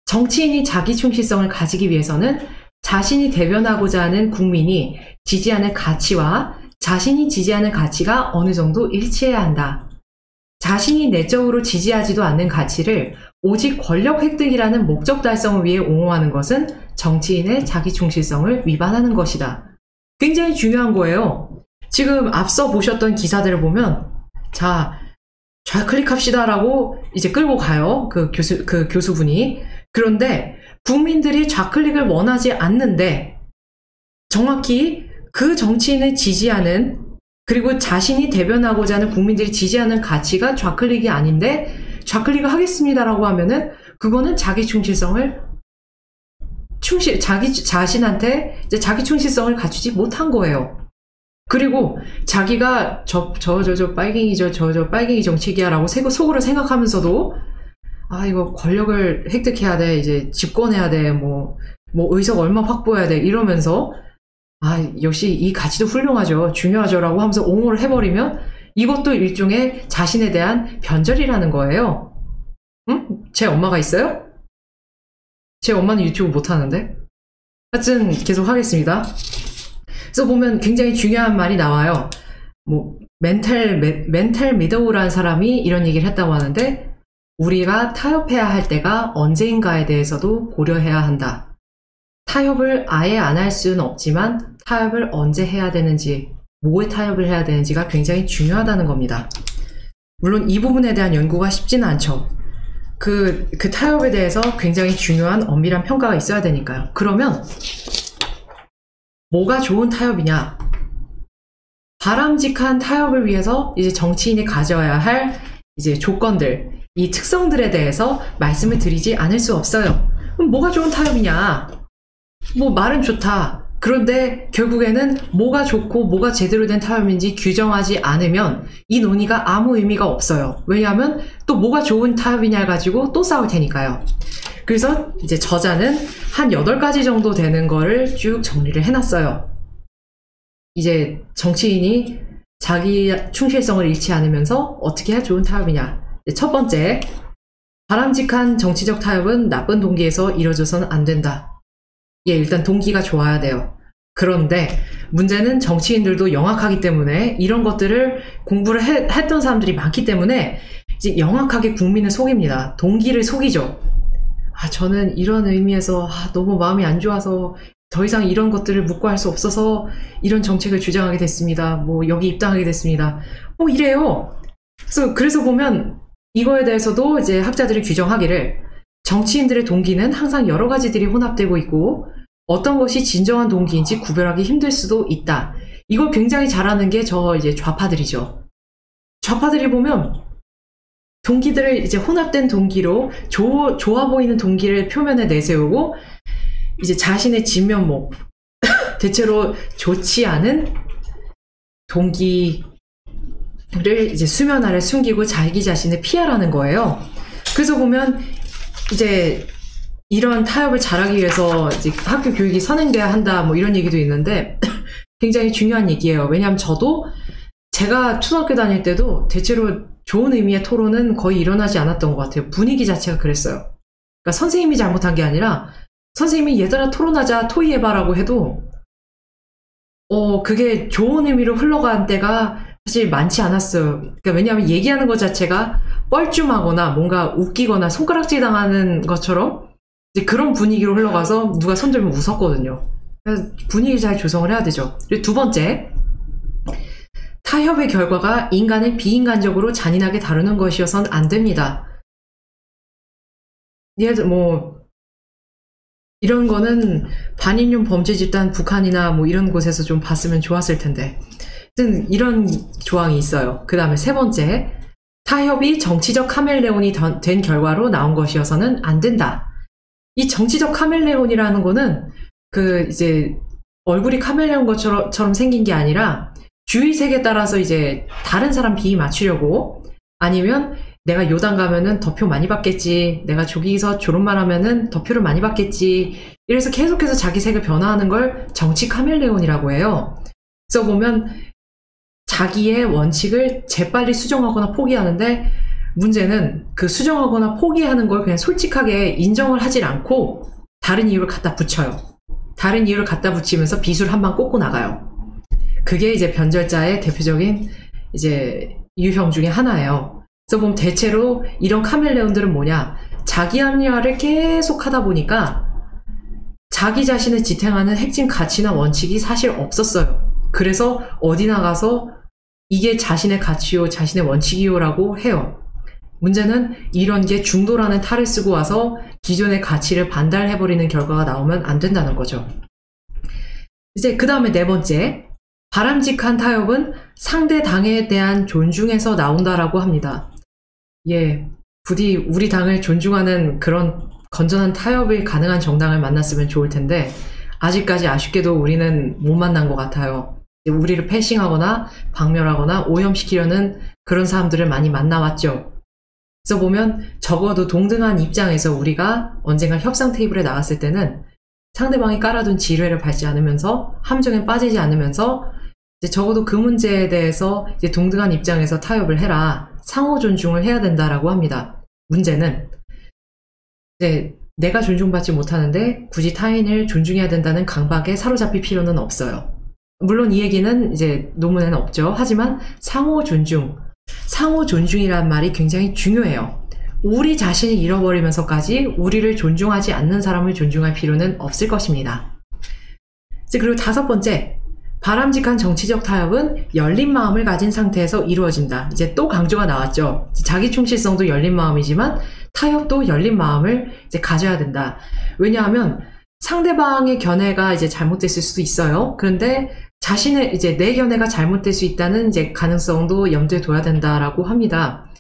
정치인이 자기 충실성을 가지기 위해서는 자신이 대변하고자 하는 국민이 지지하는 가치와 자신이 지지하는 가치가 어느 정도 일치해야 한다. 자신이 내적으로 지지하지도 않는 가치를 오직 권력 획득이라는 목적 달성을 위해 옹호하는 것은 정치인의 자기 충실성을 위반하는 것이다. 굉장히 중요한 거예요. 지금 앞서 보셨던 기사들을 보면 자, 좌클릭합시다 라고 이제 끌고 가요. 그 교수분이. 그런데 국민들이 좌클릭을 원하지 않는데 정확히 그 정치인을 지지하는 그리고 자신이 대변하고자 하는 국민들이 지지하는 가치가 좌클릭이 아닌데 좌클릭을 하겠습니다라고 하면은 그거는 자기 충실성을 자신한테 이제 자기 충실성을 갖추지 못한 거예요. 그리고 자기가 저 빨갱이죠, 저 빨갱이 정책이야 라고 속으로 생각하면서도 아 이거 권력을 획득해야 돼, 이제 집권해야 돼, 뭐 의석 얼마 확보해야 돼 이러면서 아 역시 이 가치도 훌륭하죠, 중요하죠 라고 하면서 옹호를 해버리면 이것도 일종의 자신에 대한 변절이라는 거예요. 응? 제 엄마가 있어요? 제 엄마는 유튜브 못하는데? 하여튼 계속 하겠습니다. 그래서 보면 굉장히 중요한 말이 나와요. 뭐 멘탈 미도우라는 사람이 이런 얘기를 했다고 하는데 우리가 타협해야 할 때가 언제인가에 대해서도 고려해야 한다. 타협을 아예 안 할 수는 없지만 타협을 언제 해야 되는지, 뭐에 타협을 해야 되는지가 굉장히 중요하다는 겁니다. 물론 이 부분에 대한 연구가 쉽지는 않죠. 그 타협에 대해서 굉장히 중요한 엄밀한 평가가 있어야 되니까요. 그러면 뭐가 좋은 타협이냐? 바람직한 타협을 위해서 이제 정치인이 가져야 할 이제 조건들, 이 특성들에 대해서 말씀을 드리지 않을 수 없어요. 그럼 뭐가 좋은 타협이냐? 뭐 말은 좋다. 그런데 결국에는 뭐가 좋고 뭐가 제대로 된 타협인지 규정하지 않으면 이 논의가 아무 의미가 없어요. 왜냐하면 또 뭐가 좋은 타협이냐 가지고 또 싸울 테니까요. 그래서 이제 저자는 한 8가지 정도 되는 거를 쭉 정리를 해놨어요. 이제 정치인이 자기 충실성을 잃지 않으면서 어떻게 해야 좋은 타협이냐. 첫 번째, 바람직한 정치적 타협은 나쁜 동기에서 이루어져서는 안 된다. 예, 일단 동기가 좋아야 돼요. 그런데 문제는 정치인들도 영악하기 때문에 이런 것들을 공부를 했던 사람들이 많기 때문에 이제 영악하게 국민을 속입니다. 동기를 속이죠. 아, 저는 이런 의미에서 너무 마음이 안 좋아서 더 이상 이런 것들을 묵고할 수 없어서 이런 정책을 주장하게 됐습니다. 뭐 여기 입당하게 됐습니다. 뭐 이래요. 그래서 보면 이거에 대해서도 이제 학자들이 규정하기를 정치인들의 동기는 항상 여러 가지들이 혼합되고 있고 어떤 것이 진정한 동기인지 구별하기 힘들 수도 있다. 이걸 굉장히 잘하는 게 이제 좌파들이죠. 좌파들이 보면 동기들을 이제 혼합된 동기로 좋아 보이는 동기를 표면에 내세우고 이제 자신의 진면목 대체로 좋지 않은 동기를 이제 수면 아래 숨기고 자기 자신을 피하라는 거예요. 그래서 보면 이제 이런 타협을 잘하기 위해서 이제 학교 교육이 선행돼야 한다 뭐 이런 얘기도 있는데 굉장히 중요한 얘기예요. 왜냐하면 제가 초등학교 다닐 때도 대체로 좋은 의미의 토론은 거의 일어나지 않았던 것 같아요. 분위기 자체가 그랬어요. 그러니까 선생님이 잘못한 게 아니라 선생님이 얘들아 토론하자 토의해봐라고 해도 그게 좋은 의미로 흘러간 때가 사실 많지 않았어요. 그러니까 왜냐하면 얘기하는 것 자체가 뻘쭘하거나 뭔가 웃기거나 손가락질 당하는 것처럼 이제 그런 분위기로 흘러가서 누가 손들면 웃었거든요. 그래서 분위기 잘 조성을 해야 되죠. 그리고 두 번째, 타협의 결과가 인간을 비인간적으로 잔인하게 다루는 것이어선 안 됩니다. 이런 거는 반인륜 범죄 집단 북한이나 뭐 이런 곳에서 좀 봤으면 좋았을 텐데 이런 조항이 있어요. 그 다음에 세 번째, 타협이 정치적 카멜레온이 된 결과로 나온 것이어서는 안 된다. 이 정치적 카멜레온이라는 거는 이제 얼굴이 카멜레온 것처럼 생긴 게 아니라 주의색에 따라서 이제 다른 사람 비위 맞추려고, 아니면 내가 요당 가면은 더 표 많이 받겠지, 내가 저기서 저런말 하면은 더 표를 많이 받겠지, 이래서 계속해서 자기 색을 변화하는 걸 정치 카멜레온이라고 해요. 그래서 보면 자기의 원칙을 재빨리 수정하거나 포기하는데, 문제는 그 수정하거나 포기하는 걸 그냥 솔직하게 인정을 하질 않고 다른 이유를 갖다 붙여요. 다른 이유를 갖다 붙이면서 빗을 한 방 꽂고 나가요. 그게 이제 변절자의 대표적인 이제 유형 중에 하나예요. 그래서 보면 대체로 이런 카멜레온들은 뭐냐, 자기 합리화를 계속 하다 보니까 자기 자신을 지탱하는 핵심 가치나 원칙이 사실 없었어요. 그래서 어디 나가서 이게 자신의 가치요, 자신의 원칙이요 라고 해요. 문제는 이런 게 중도라는 탈을 쓰고 와서 기존의 가치를 반달해버리는 결과가 나오면 안 된다는 거죠. 이제 그 다음에 네 번째, 바람직한 타협은 상대 당에 대한 존중에서 나온다라고 합니다. 예, 부디 우리 당을 존중하는 그런 건전한 타협이 가능한 정당을 만났으면 좋을 텐데, 아직까지 아쉽게도 우리는 못 만난 것 같아요. 우리를 패싱하거나 박멸하거나 오염시키려는 그런 사람들을 많이 만나왔죠. 그래서 보면 적어도 동등한 입장에서 우리가 언젠가 협상 테이블에 나갔을 때는 상대방이 깔아둔 지뢰를 밟지 않으면서, 함정에 빠지지 않으면서, 이제 적어도 그 문제에 대해서 이제 동등한 입장에서 타협을 해라, 상호 존중을 해야 된다라고 합니다. 문제는 이제 내가 존중받지 못하는데 굳이 타인을 존중해야 된다는 강박에 사로잡힐 필요는 없어요. 물론 이 얘기는 이제 논문에는 없죠. 하지만 상호 존중이란 말이 굉장히 중요해요. 우리 자신을 잃어버리면서까지 우리를 존중하지 않는 사람을 존중할 필요는 없을 것입니다. 이제 그리고 다섯 번째, 바람직한 정치적 타협은 열린 마음을 가진 상태에서 이루어진다. 이제 또 강조가 나왔죠. 자기 충실성도 열린 마음이지만 타협도 열린 마음을 이제 가져야 된다. 왜냐하면 상대방의 견해가 이제 잘못됐을 수도 있어요. 그런데 자신의 이제 내 견해가 잘못될 수 있다는 이제 가능성도 염두에 둬야 된다라고 합니다.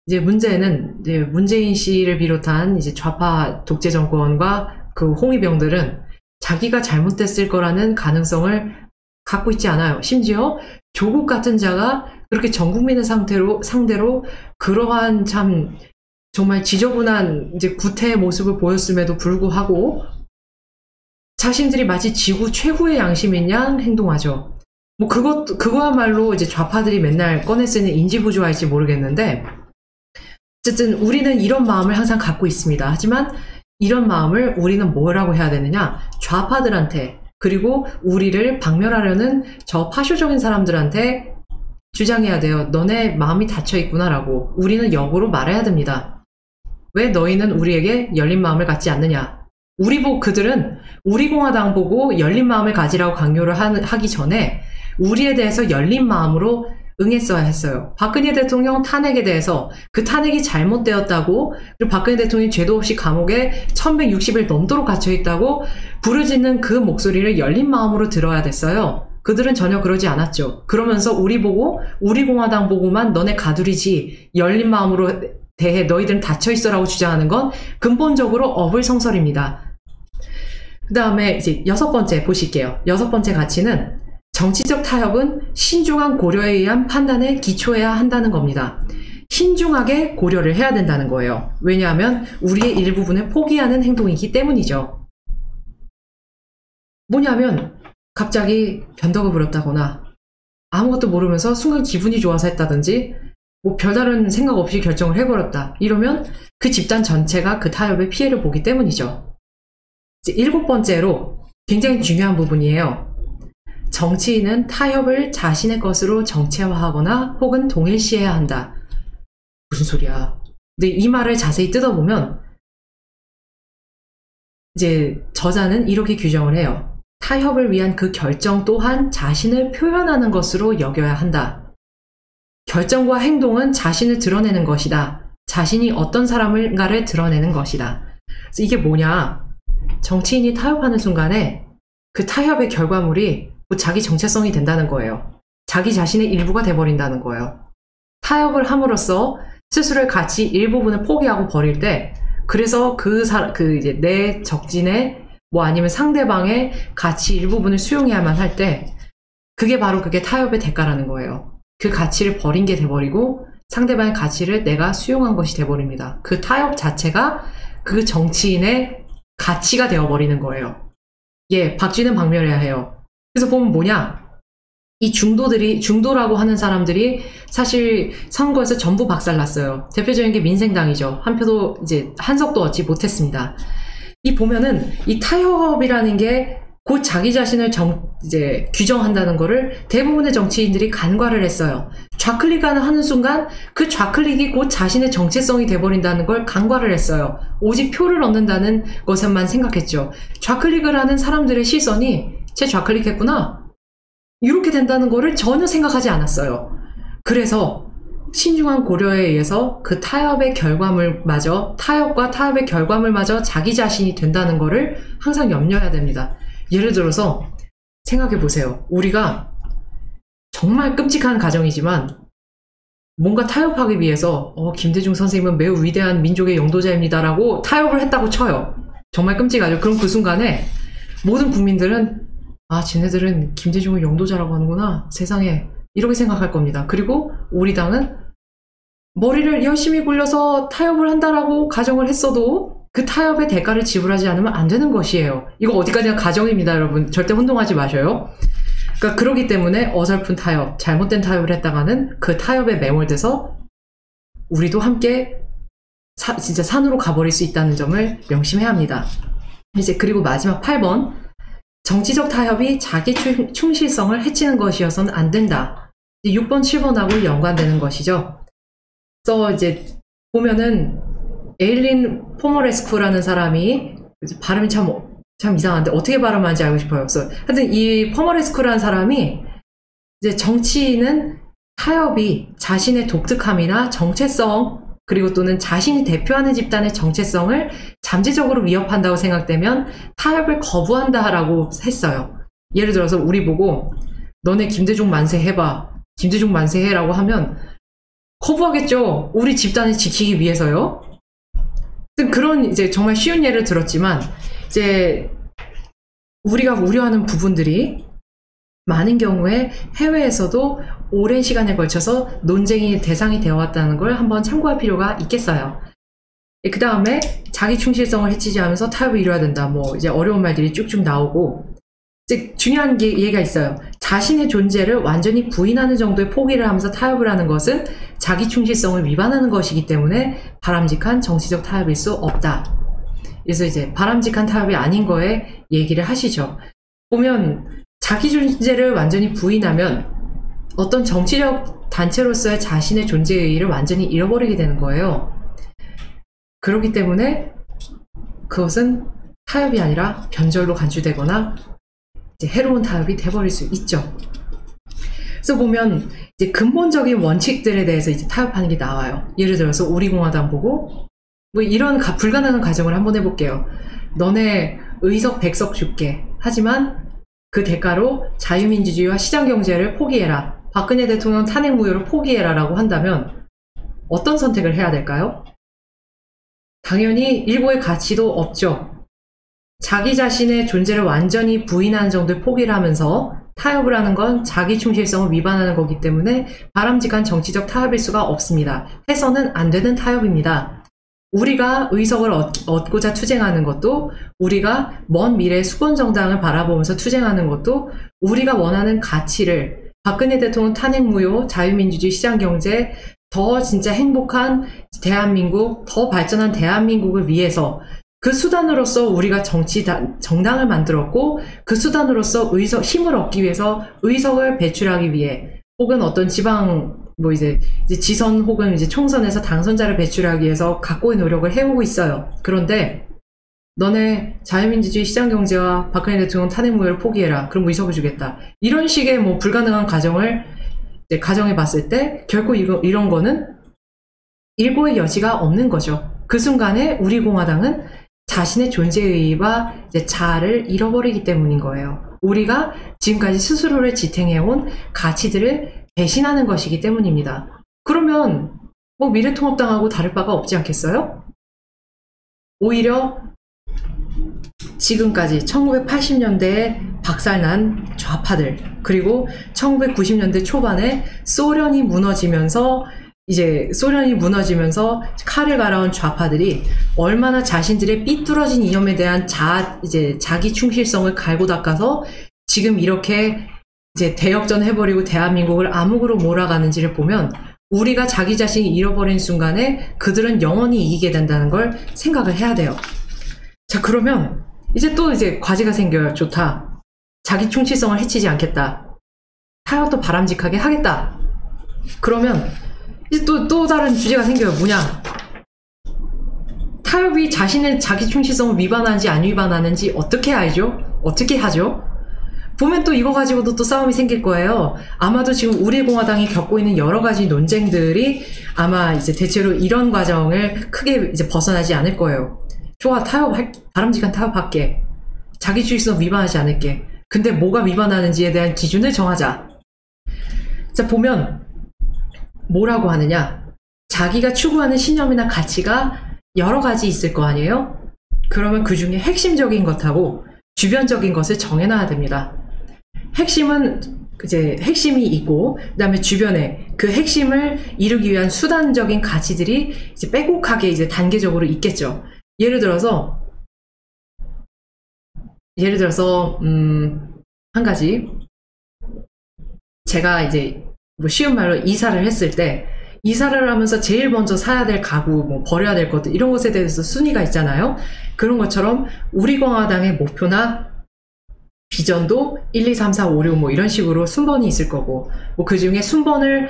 이제 문제는 이제 문재인 씨를 비롯한 이제 좌파 독재 정권과 그 홍위병들은 자기가 잘못됐을 거라는 가능성을 갖고 있지 않아요. 심지어 조국 같은 자가 그렇게 전 국민을 상대로 그러한 참 정말 지저분한 이제 구태의 모습을 보였음에도 불구하고 자신들이 마치 지구 최후의 양심인 양 행동하죠. 뭐 그거야말로 이제 좌파들이 맨날 꺼내 쓰는 인지부조할지 모르겠는데, 어쨌든 우리는 이런 마음을 항상 갖고 있습니다. 하지만 이런 마음을 우리는 뭐라고 해야 되느냐, 좌파들한테, 그리고 우리를 박멸하려는 저 파쇼적인 사람들한테 주장해야 돼요. 너네 마음이 닫혀있구나라고. 우리는 역으로 말해야 됩니다. 왜 너희는 우리에게 열린 마음을 갖지 않느냐. 그들은 우리 공화당 보고 열린 마음을 가지라고 강요를 하기 전에 우리에 대해서 열린 마음으로 응했어야 했어요. 박근혜 대통령 탄핵에 대해서 그 탄핵이 잘못되었다고, 그리고 박근혜 대통령이 죄도 없이 감옥에 1160일 넘도록 갇혀있다고 부르짖는 그 목소리를 열린 마음으로 들어야 됐어요. 그들은 전혀 그러지 않았죠. 그러면서 우리 공화당 보고만 너네 가두리지, 열린 마음으로 대해 너희들은 닫혀있어라고 주장하는 건 근본적으로 어불성설입니다. 그 다음에 이제 여섯 번째 보실게요. 여섯 번째 가치는 정치적 타협은 신중한 고려에 의한 판단에 기초해야 한다는 겁니다. 신중하게 고려를 해야 된다는 거예요. 왜냐하면 우리의 일부분을 포기하는 행동이기 때문이죠. 뭐냐면 갑자기 변덕을 부렸다거나 아무것도 모르면서 순간 기분이 좋아서 했다든지 뭐 별다른 생각 없이 결정을 해버렸다. 이러면 그 집단 전체가 그 타협의 피해를 보기 때문이죠. 이제 일곱 번째로 굉장히 중요한 부분이에요. 정치인은 타협을 자신의 것으로 정체화하거나 혹은 동일시해야 한다. 무슨 소리야. 근데 이 말을 자세히 뜯어보면 이제 저자는 이렇게 규정을 해요. 타협을 위한 그 결정 또한 자신을 표현하는 것으로 여겨야 한다. 결정과 행동은 자신을 드러내는 것이다. 자신이 어떤 사람인가를 드러내는 것이다. 그래서 이게 뭐냐. 정치인이 타협하는 순간에 그 타협의 결과물이 자기 정체성이 된다는 거예요. 자기 자신의 일부가 돼버린다는 거예요. 타협을 함으로써 스스로의 가치 일부분을 포기하고 버릴 때, 그래서 이제 내 적진의 뭐 아니면 상대방의 가치 일부분을 수용해야만 할 때, 그게 타협의 대가라는 거예요. 그 가치를 버린 게 돼버리고 상대방의 가치를 내가 수용한 것이 돼버립니다. 그 타협 자체가 그 정치인의 가치가 되어버리는 거예요. 예, 박쥐는 박멸해야 해요. 그래서 보면 뭐냐? 이 중도라고 하는 사람들이 사실 선거에서 전부 박살났어요. 대표적인 게 민생당이죠. 한 표도 이제 한 석도 얻지 못했습니다. 이 보면은 이 타협이라는 게 곧 자기 자신을 이제 규정한다는 거를 대부분의 정치인들이 간과를 했어요. 좌클릭을 하는 순간 그 좌클릭이 곧 자신의 정체성이 돼버린다는 걸 간과를 했어요. 오직 표를 얻는다는 것에만 생각했죠. 좌클릭을 하는 사람들의 시선이 쟤 좌클릭했구나, 이렇게 된다는 거를 전혀 생각하지 않았어요. 그래서 신중한 고려에 의해서 그 타협과 타협의 결과물마저 자기 자신이 된다는 거를 항상 염려해야 됩니다. 예를 들어서 생각해 보세요. 우리가 정말 끔찍한 가정이지만 뭔가 타협하기 위해서 김대중 선생님은 매우 위대한 민족의 영도자입니다라고 타협을 했다고 쳐요. 정말 끔찍하죠. 그럼 그 순간에 모든 국민들은 쟤네들은 김대중을 영도자라고 하는구나, 세상에, 이렇게 생각할 겁니다. 그리고 우리 당은 머리를 열심히 굴려서 타협을 한다라고 가정을 했어도 그 타협의 대가를 지불하지 않으면 안 되는 것이에요. 이거 어디까지나 가정입니다, 여러분. 절대 혼동하지 마셔요. 그러니까 그러기 때문에 어설픈 타협, 잘못된 타협을 했다가는 그 타협에 매몰돼서 우리도 함께 진짜 산으로 가버릴 수 있다는 점을 명심해야 합니다. 이제 그리고 마지막 8번. 정치적 타협이 자기 충실성을 해치는 것이어서는 안 된다. 6번, 7번하고 연관되는 것이죠. 그래서 이제 보면은 에일린 포머레스쿠라는 사람이, 발음이 참 이상한데 어떻게 발음하는지 알고 싶어요. 그래서 하여튼 이 포머레스쿠라는 사람이 이제 정치인은 타협이 자신의 독특함이나 정체성, 그리고 또는 자신이 대표하는 집단의 정체성을 잠재적으로 위협한다고 생각되면 타협을 거부한다라고 했어요. 예를 들어서 우리 보고 너네 김대중 만세 해봐, 김대중 만세 해라고 하면 거부하겠죠. 우리 집단을 지키기 위해서요. 그런 이제 정말 쉬운 예를 들었지만, 이제 우리가 우려하는 부분들이 많은 경우에 해외에서도 오랜 시간에 걸쳐서 논쟁의 대상이 되어 왔다는 걸 한번 참고할 필요가 있겠어요. 그 다음에 자기 충실성을 해치지 않으면서 타협을 이뤄야 된다. 뭐 이제 어려운 말들이 쭉쭉 나오고, 이제 중요한 얘기가 있어요. 자신의 존재를 완전히 부인하는 정도의 포기를 하면서 타협을 하는 것은 자기 충실성을 위반하는 것이기 때문에 바람직한 정치적 타협일 수 없다. 그래서 이제 바람직한 타협이 아닌 거에 얘기를 하시죠. 보면 자기 존재를 완전히 부인하면 어떤 정치적 단체로서의 자신의 존재의 의의를 완전히 잃어버리게 되는 거예요. 그렇기 때문에 그것은 타협이 아니라 변절로 간주되거나 이제 해로운 타협이 돼버릴 수 있죠. 그래서 보면 이제 근본적인 원칙들에 대해서 이제 타협하는 게 나와요. 예를 들어서 우리공화당 보고 뭐 이런 불가능한 가정을 한번 해볼게요. 너네 의석 100석 줄게. 하지만 그 대가로 자유민주주의와 시장경제를 포기해라. 박근혜 대통령 탄핵 무효를 포기해라 라고 한다면 어떤 선택을 해야 될까요? 당연히 일고의 가치도 없죠. 자기 자신의 존재를 완전히 부인하는 정도의 포기를 하면서 타협을 하는 건 자기 충실성을 위반하는 거기 때문에 바람직한 정치적 타협일 수가 없습니다. 해서는 안 되는 타협입니다. 우리가 의석을 얻고자 투쟁하는 것도, 우리가 먼 미래의 수권정당을 바라보면서 투쟁하는 것도, 우리가 원하는 가치를, 박근혜 대통령 탄핵 무효, 자유민주주의, 시장경제, 더 진짜 행복한 대한민국, 더 발전한 대한민국을 위해서 그 수단으로서 우리가 정당을 만들었고, 그 수단으로서 힘을 얻기 위해서 의석을 배출하기 위해, 혹은 어떤 지방, 이제 지선 혹은 이제 총선에서 당선자를 배출하기 위해서 각고의 노력을 해오고 있어요. 그런데 너네 자유민주주의 시장경제와 박근혜 대통령 탄핵 무효를 포기해라. 그럼 의석을 주겠다. 이런 식의 불가능한 가정을 이제 가정해 봤을 때 결코 이런 거는 일고의 여지가 없는 거죠. 그 순간에 우리 공화당은 자신의 존재의 의의와 이제 자아를 잃어버리기 때문인 거예요. 우리가 지금까지 스스로를 지탱해온 가치들을 배신하는 것이기 때문입니다. 그러면 뭐 미래통합당하고 다를 바가 없지 않겠어요? 오히려 지금까지 1980년대에 박살난 좌파들, 그리고 1990년대 초반에 소련이 무너지면서 칼을 갈아온 좌파들이 얼마나 자신들의 삐뚤어진 이념에 대한 자기 충실성을 갈고 닦아서 지금 이렇게 이제 대역전 해버리고 대한민국을 암흑으로 몰아가는지를 보면 우리가 자기 자신이 잃어버린 순간에 그들은 영원히 이기게 된다는 걸 생각을 해야 돼요. 자, 그러면 이제 과제가 생겨요. 좋다. 자기 충실성을 해치지 않겠다. 타협도 바람직하게 하겠다. 그러면 이제 또 다른 주제가 생겨요. 뭐냐? 타협이 자신의 자기 충실성을 위반하는지 안 위반하는지 어떻게 알죠? 어떻게 하죠? 보면 또 이거 가지고도 또 싸움이 생길 거예요. 아마도 지금 우리공화당이 겪고 있는 여러 가지 논쟁들이 아마 이제 대체로 이런 과정을 크게 이제 벗어나지 않을 거예요. 좋아, 바람직한 타협할게. 자기 주의성 위반하지 않을게. 근데 뭐가 위반하는지에 대한 기준을 정하자. 자, 보면 뭐라고 하느냐? 자기가 추구하는 신념이나 가치가 여러 가지 있을 거 아니에요? 그러면 그 중에 핵심적인 것하고 주변적인 것을 정해놔야 됩니다. 핵심은 이제 핵심이 있고, 그 다음에 주변에 그 핵심을 이루기 위한 수단적인 가치들이 이제 빼곡하게 이제 단계적으로 있겠죠. 예를 들어서 한 가지, 제가 이제 뭐 쉬운 말로 이사를 했을 때, 이사를 하면서 제일 먼저 사야 될 가구, 뭐 버려야 될 것들, 이런 것에 대해서 순위가 있잖아요. 그런 것처럼 우리공화당의 목표나 비전도 1, 2, 3, 4, 5, 6 뭐 이런 식으로 순번이 있을 거고, 뭐 그 중에 순번을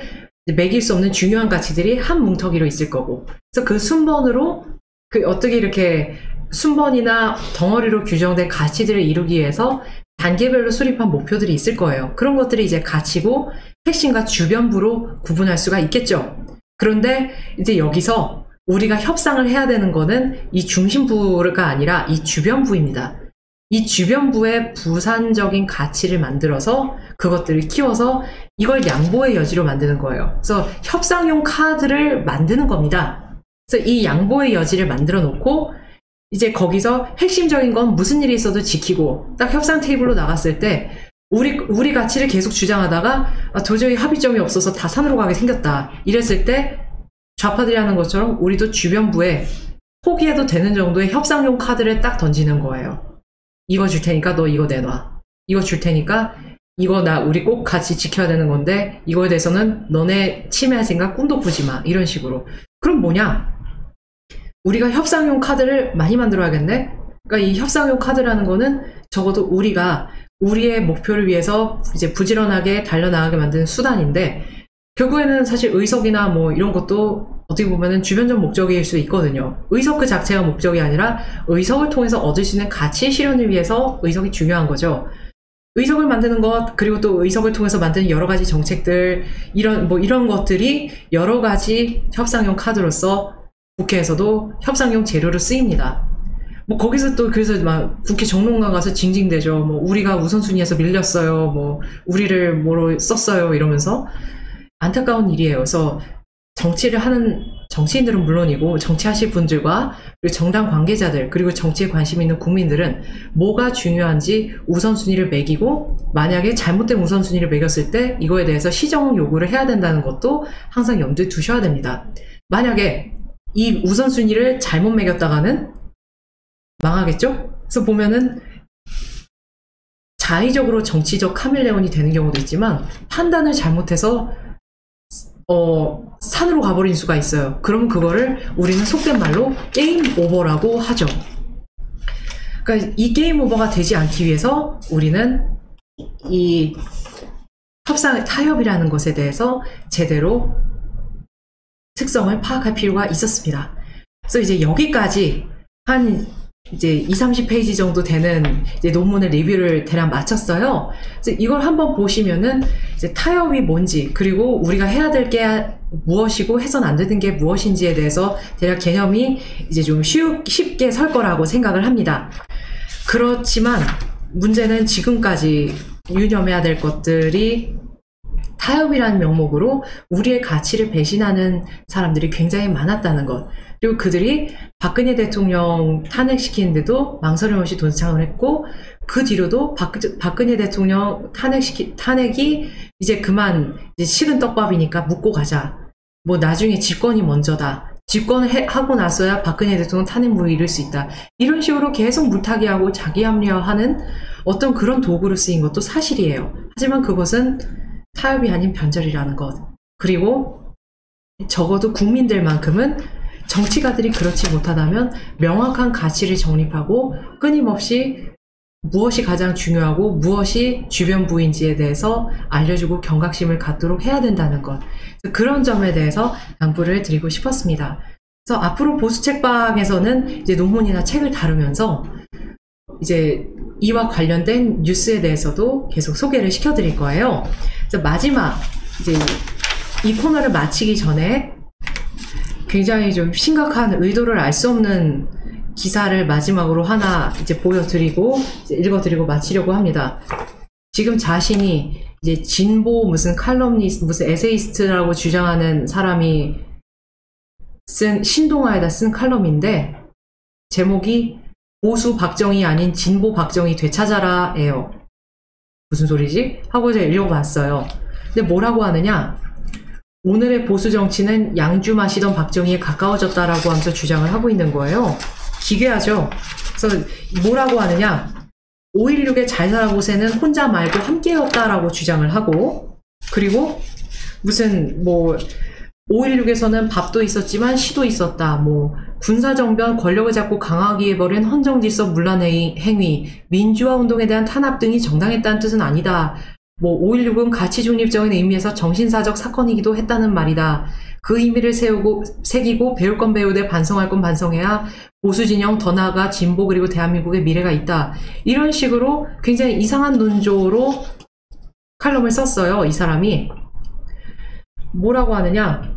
매길 수 없는 중요한 가치들이 한 뭉텅이로 있을 거고, 그래서 그 순번으로 어떻게 이렇게 순번이나 덩어리로 규정된 가치들을 이루기 위해서 단계별로 수립한 목표들이 있을 거예요. 그런 것들이 이제 가치고 핵심과 주변부로 구분할 수가 있겠죠. 그런데 이제 여기서 우리가 협상을 해야 되는 거는 이 중심부가 아니라 이 주변부입니다. 이 주변부의 부산적인 가치를 만들어서 그것들을 키워서 이걸 양보의 여지로 만드는 거예요. 그래서 협상용 카드를 만드는 겁니다. 그래서 이 양보의 여지를 만들어 놓고 이제 거기서 핵심적인 건 무슨 일이 있어도 지키고, 딱 협상 테이블로 나갔을 때 우리 가치를 계속 주장하다가 도저히 합의점이 없어서 다 산으로 가게 생겼다. 이랬을 때 좌파들이 하는 것처럼 우리도 주변부에 포기해도 되는 정도의 협상용 카드를 딱 던지는 거예요. 이거 줄 테니까 너 이거 내놔. 이거 줄 테니까 이거 우리 꼭 같이 지켜야 되는 건데 이거에 대해서는 너네 침해할 생각 꿈도 꾸지 마. 이런 식으로. 그럼 뭐냐? 우리가 협상용 카드를 많이 만들어야겠네? 그러니까 이 협상용 카드라는 거는 적어도 우리가 우리의 목표를 위해서 이제 부지런하게 달려나가게 만드는 수단인데, 결국에는 사실 의석이나 뭐 이런 것도 어떻게 보면은 주변적 목적일 수 있거든요. 의석 그 자체가 목적이 아니라 의석을 통해서 얻을 수 있는 가치 실현을 위해서 의석이 중요한 거죠. 의석을 만드는 것, 그리고 또 의석을 통해서 만드는 여러 가지 정책들, 이런 것들이 여러 가지 협상용 카드로서 국회에서도 협상용 재료로 쓰입니다. 뭐 거기서 또 그래서 막 국회 정론관 가서 징징대죠. 뭐 우리가 우선순위에서 밀렸어요. 뭐 우리를 뭐로 썼어요. 이러면서. 안타까운 일이에요. 그래서 정치를 하는 정치인들은 물론이고 정치하실 분들과 그리고 정당 관계자들, 그리고 정치에 관심 있는 국민들은 뭐가 중요한지 우선순위를 매기고, 만약에 잘못된 우선순위를 매겼을 때 이거에 대해서 시정 요구를 해야 된다는 것도 항상 염두에 두셔야 됩니다. 만약에 이 우선순위를 잘못 매겼다가는 망하겠죠? 그래서 보면은 자의적으로 정치적 카멜레온이 되는 경우도 있지만 판단을 잘못해서 산으로 가버린 수가 있어요. 그러면 그거를 우리는 속된 말로 게임 오버라고 하죠. 그러니까 이 게임 오버가 되지 않기 위해서 우리는 이 타협이라는 것에 대해서 제대로 특성을 파악할 필요가 있었습니다. 그래서 이제 여기까지 한 이제 30페이지 정도 되는 이제 논문의 리뷰를 대략 마쳤어요. 그래서 이걸 한번 보시면은 이제 타협이 뭔지, 그리고 우리가 해야 될 게 무엇이고 해서는 안 되는 게 무엇인지에 대해서 대략 개념이 이제 좀 쉽게 설 거라고 생각을 합니다. 그렇지만 문제는 지금까지 유념해야 될 것들이 타협이라는 명목으로 우리의 가치를 배신하는 사람들이 굉장히 많았다는 것. 그리고 그들이 박근혜 대통령 탄핵시키는데도 망설임 없이 돈창을 했고, 그 뒤로도 박근혜 대통령 탄핵이 이제 그만 이제 식은 떡밥이니까 묻고 가자. 뭐 나중에 집권이 먼저다. 집권을 하고 나서야 박근혜 대통령 탄핵무를 이룰 수 있다. 이런 식으로 계속 물타기하고 자기 합리화하는 어떤 그런 도구로 쓰인 것도 사실이에요. 하지만 그것은 타협이 아닌 변절이라는 것. 그리고 적어도 국민들만큼은 정치가들이 그렇지 못하다면 명확한 가치를 정립하고 끊임없이 무엇이 가장 중요하고 무엇이 주변부인지에 대해서 알려주고 경각심을 갖도록 해야 된다는 것. 그런 점에 대해서 당부를 드리고 싶었습니다. 그래서 앞으로 보수 책방에서는 이제 논문이나 책을 다루면서 이제 이와 관련된 뉴스에 대해서도 계속 소개를 시켜드릴 거예요. 그래서 마지막 이제 이 코너를 마치기 전에 굉장히 좀 심각한 의도를 알 수 없는 기사를 마지막으로 하나 이제 보여드리고 이제 읽어드리고 마치려고 합니다. 지금 자신이 이제 진보 무슨 칼럼니스트 무슨 에세이스트라고 주장하는 사람이 쓴 신동아에다 쓴 칼럼인데 제목이 보수 박정희 아닌 진보 박정희 되찾아라예요. 무슨 소리지? 하고 제가 읽어봤어요. 근데 뭐라고 하느냐? 오늘의 보수 정치는 양주 마시던 박정희에 가까워졌다라고 하면서 주장을 하고 있는 거예요. 기괴하죠? 그래서 뭐라고 하느냐? 5.16의 잘 살아보세는 혼자 말고 함께였다라고 주장을 하고, 그리고 무슨 뭐 5.16에서는 밥도 있었지만 시도 있었다. 뭐 군사정변 권력을 잡고 강하게 해버린 헌정질서 문란 행위, 민주화 운동에 대한 탄압 등이 정당했다는 뜻은 아니다. 뭐 5.16은 가치 중립적인 의미에서 정신사적 사건이기도 했다는 말이다. 그 의미를 새기고 배울 건 배우되 반성할 건 반성해야 보수 진영 더 나아가 진보 그리고 대한민국의 미래가 있다. 이런 식으로 굉장히 이상한 논조로 칼럼을 썼어요. 이 사람이. 뭐라고 하느냐?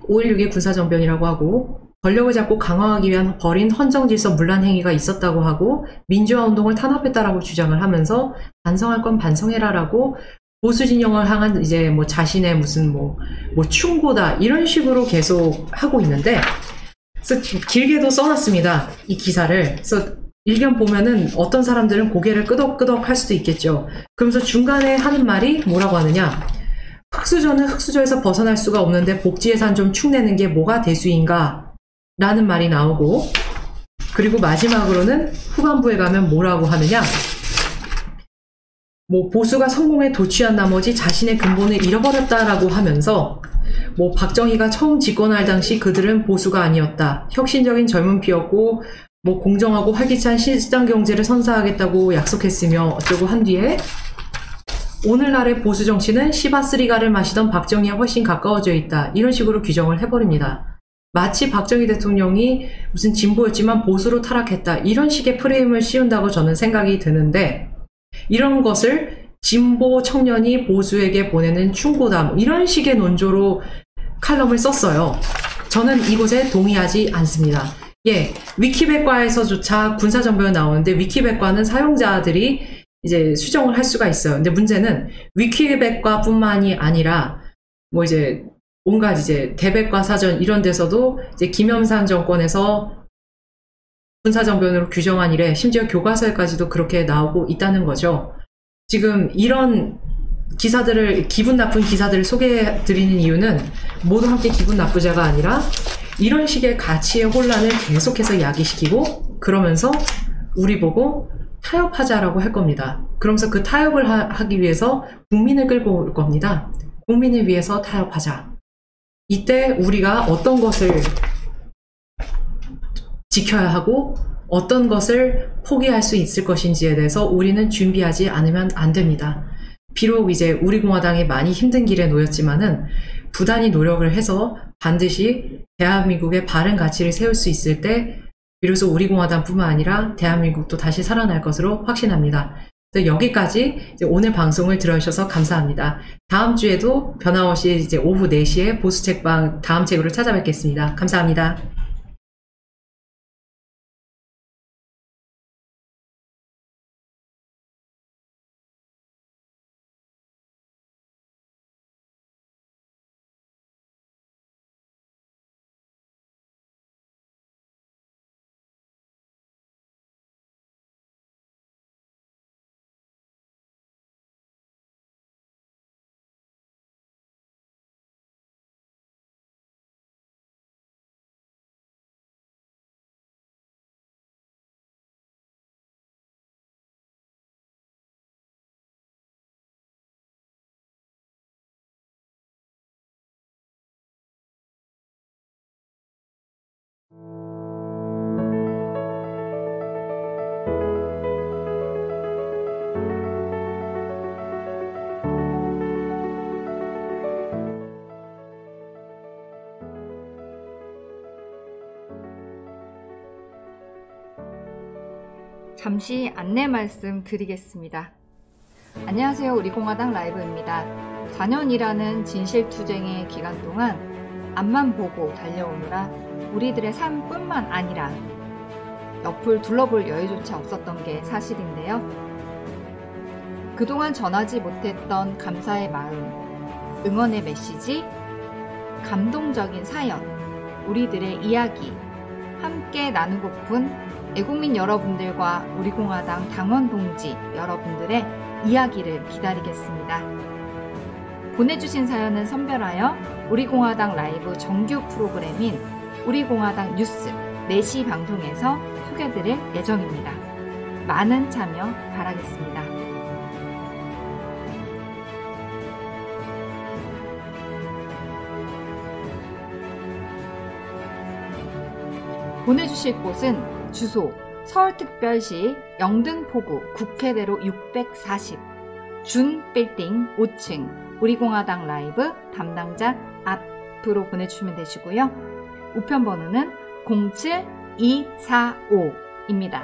5.16이 군사정변이라고 하고 권력을 잡고 강화하기 위한 벌인 헌정질서 문란 행위가 있었다고 하고 민주화 운동을 탄압했다라고 주장을 하면서 반성할 건 반성해라라고 보수 진영을 향한 이제 뭐 자신의 무슨 뭐 충고다 이런 식으로 계속 하고 있는데, 그래서 길게도 써놨습니다. 이 기사를. 그래서 일견 보면은 어떤 사람들은 고개를 끄덕끄덕 할 수도 있겠죠. 그러면서 중간에 하는 말이 뭐라고 하느냐? 흑수저는 흑수저에서 벗어날 수가 없는데 복지예산 좀 축내는 게 뭐가 대수인가? 라는 말이 나오고, 그리고 마지막으로는 후반부에 가면 뭐라고 하느냐? 뭐 보수가 성공에 도취한 나머지 자신의 근본을 잃어버렸다라고 하면서 뭐 박정희가 처음 집권할 당시 그들은 보수가 아니었다. 혁신적인 젊은 피였고 뭐 공정하고 활기찬 시장 경제를 선사하겠다고 약속했으며 어쩌고 한 뒤에 오늘날의 보수 정치는 시바스리가를 마시던 박정희에 훨씬 가까워져 있다. 이런 식으로 규정을 해버립니다. 마치 박정희 대통령이 무슨 진보였지만 보수로 타락했다. 이런 식의 프레임을 씌운다고 저는 생각이 드는데, 이런 것을 진보 청년이 보수에게 보내는 충고다. 이런 식의 논조로 칼럼을 썼어요. 저는 이곳에 동의하지 않습니다. 예, 위키백과에서조차 군사정변이 나오는데 위키백과는 사용자들이 이제 수정을 할 수가 있어요. 근데 문제는 위키백과뿐만이 아니라 뭐 이제 온갖 이제 대백과 사전 이런 데서도 이제 김영삼 정권에서 군사정변으로 규정한 이래 심지어 교과서에까지도 그렇게 나오고 있다는 거죠. 지금 이런 기사들을, 기분 나쁜 기사들을 소개해 드리는 이유는 모두 함께 기분 나쁘자가 아니라 이런 식의 가치의 혼란을 계속해서 야기시키고 그러면서 우리 보고 타협하자라고 할 겁니다. 그러면서 그 타협을 하기 위해서 국민을 끌고 올 겁니다. 국민을 위해서 타협하자. 이때 우리가 어떤 것을 지켜야 하고 어떤 것을 포기할 수 있을 것인지에 대해서 우리는 준비하지 않으면 안 됩니다. 비록 이제 우리 공화당이 많이 힘든 길에 놓였지만은 부단히 노력을 해서 반드시 대한민국의 바른 가치를 세울 수 있을 때 비로소 우리 공화당뿐만 아니라 대한민국도 다시 살아날 것으로 확신합니다. 여기까지 이제 오늘 방송을 들어주셔서 감사합니다. 다음 주에도 변함없이 이제 오후 4시에 보수책방 다음 책으로 찾아뵙겠습니다. 감사합니다. 잠시 안내 말씀 드리겠습니다. 안녕하세요. 우리공화당 라이브입니다. 4년이라는 진실투쟁의 기간 동안 앞만 보고 달려오느라 우리들의 삶뿐만 아니라 옆을 둘러볼 여유조차 없었던 게 사실인데요. 그동안 전하지 못했던 감사의 마음, 응원의 메시지, 감동적인 사연, 우리들의 이야기 함께 나누고픈 애국민 여러분들과 우리공화당 당원 동지 여러분들의 이야기를 기다리겠습니다. 보내주신 사연은 선별하여 우리공화당 라이브 정규 프로그램인 우리공화당 뉴스 4시 방송에서 소개드릴 예정입니다. 많은 참여 바라겠습니다. 보내주실 곳은 주소 서울특별시 영등포구 국회대로 640 준빌딩 5층 우리공화당 라이브 담당자 앞으로 보내주시면 되시고요. 우편번호는 07245입니다.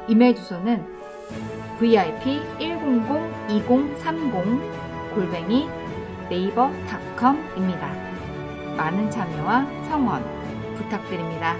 이메일 주소는 vip1002030@naver.com입니다. 많은 참여와 성원 부탁드립니다.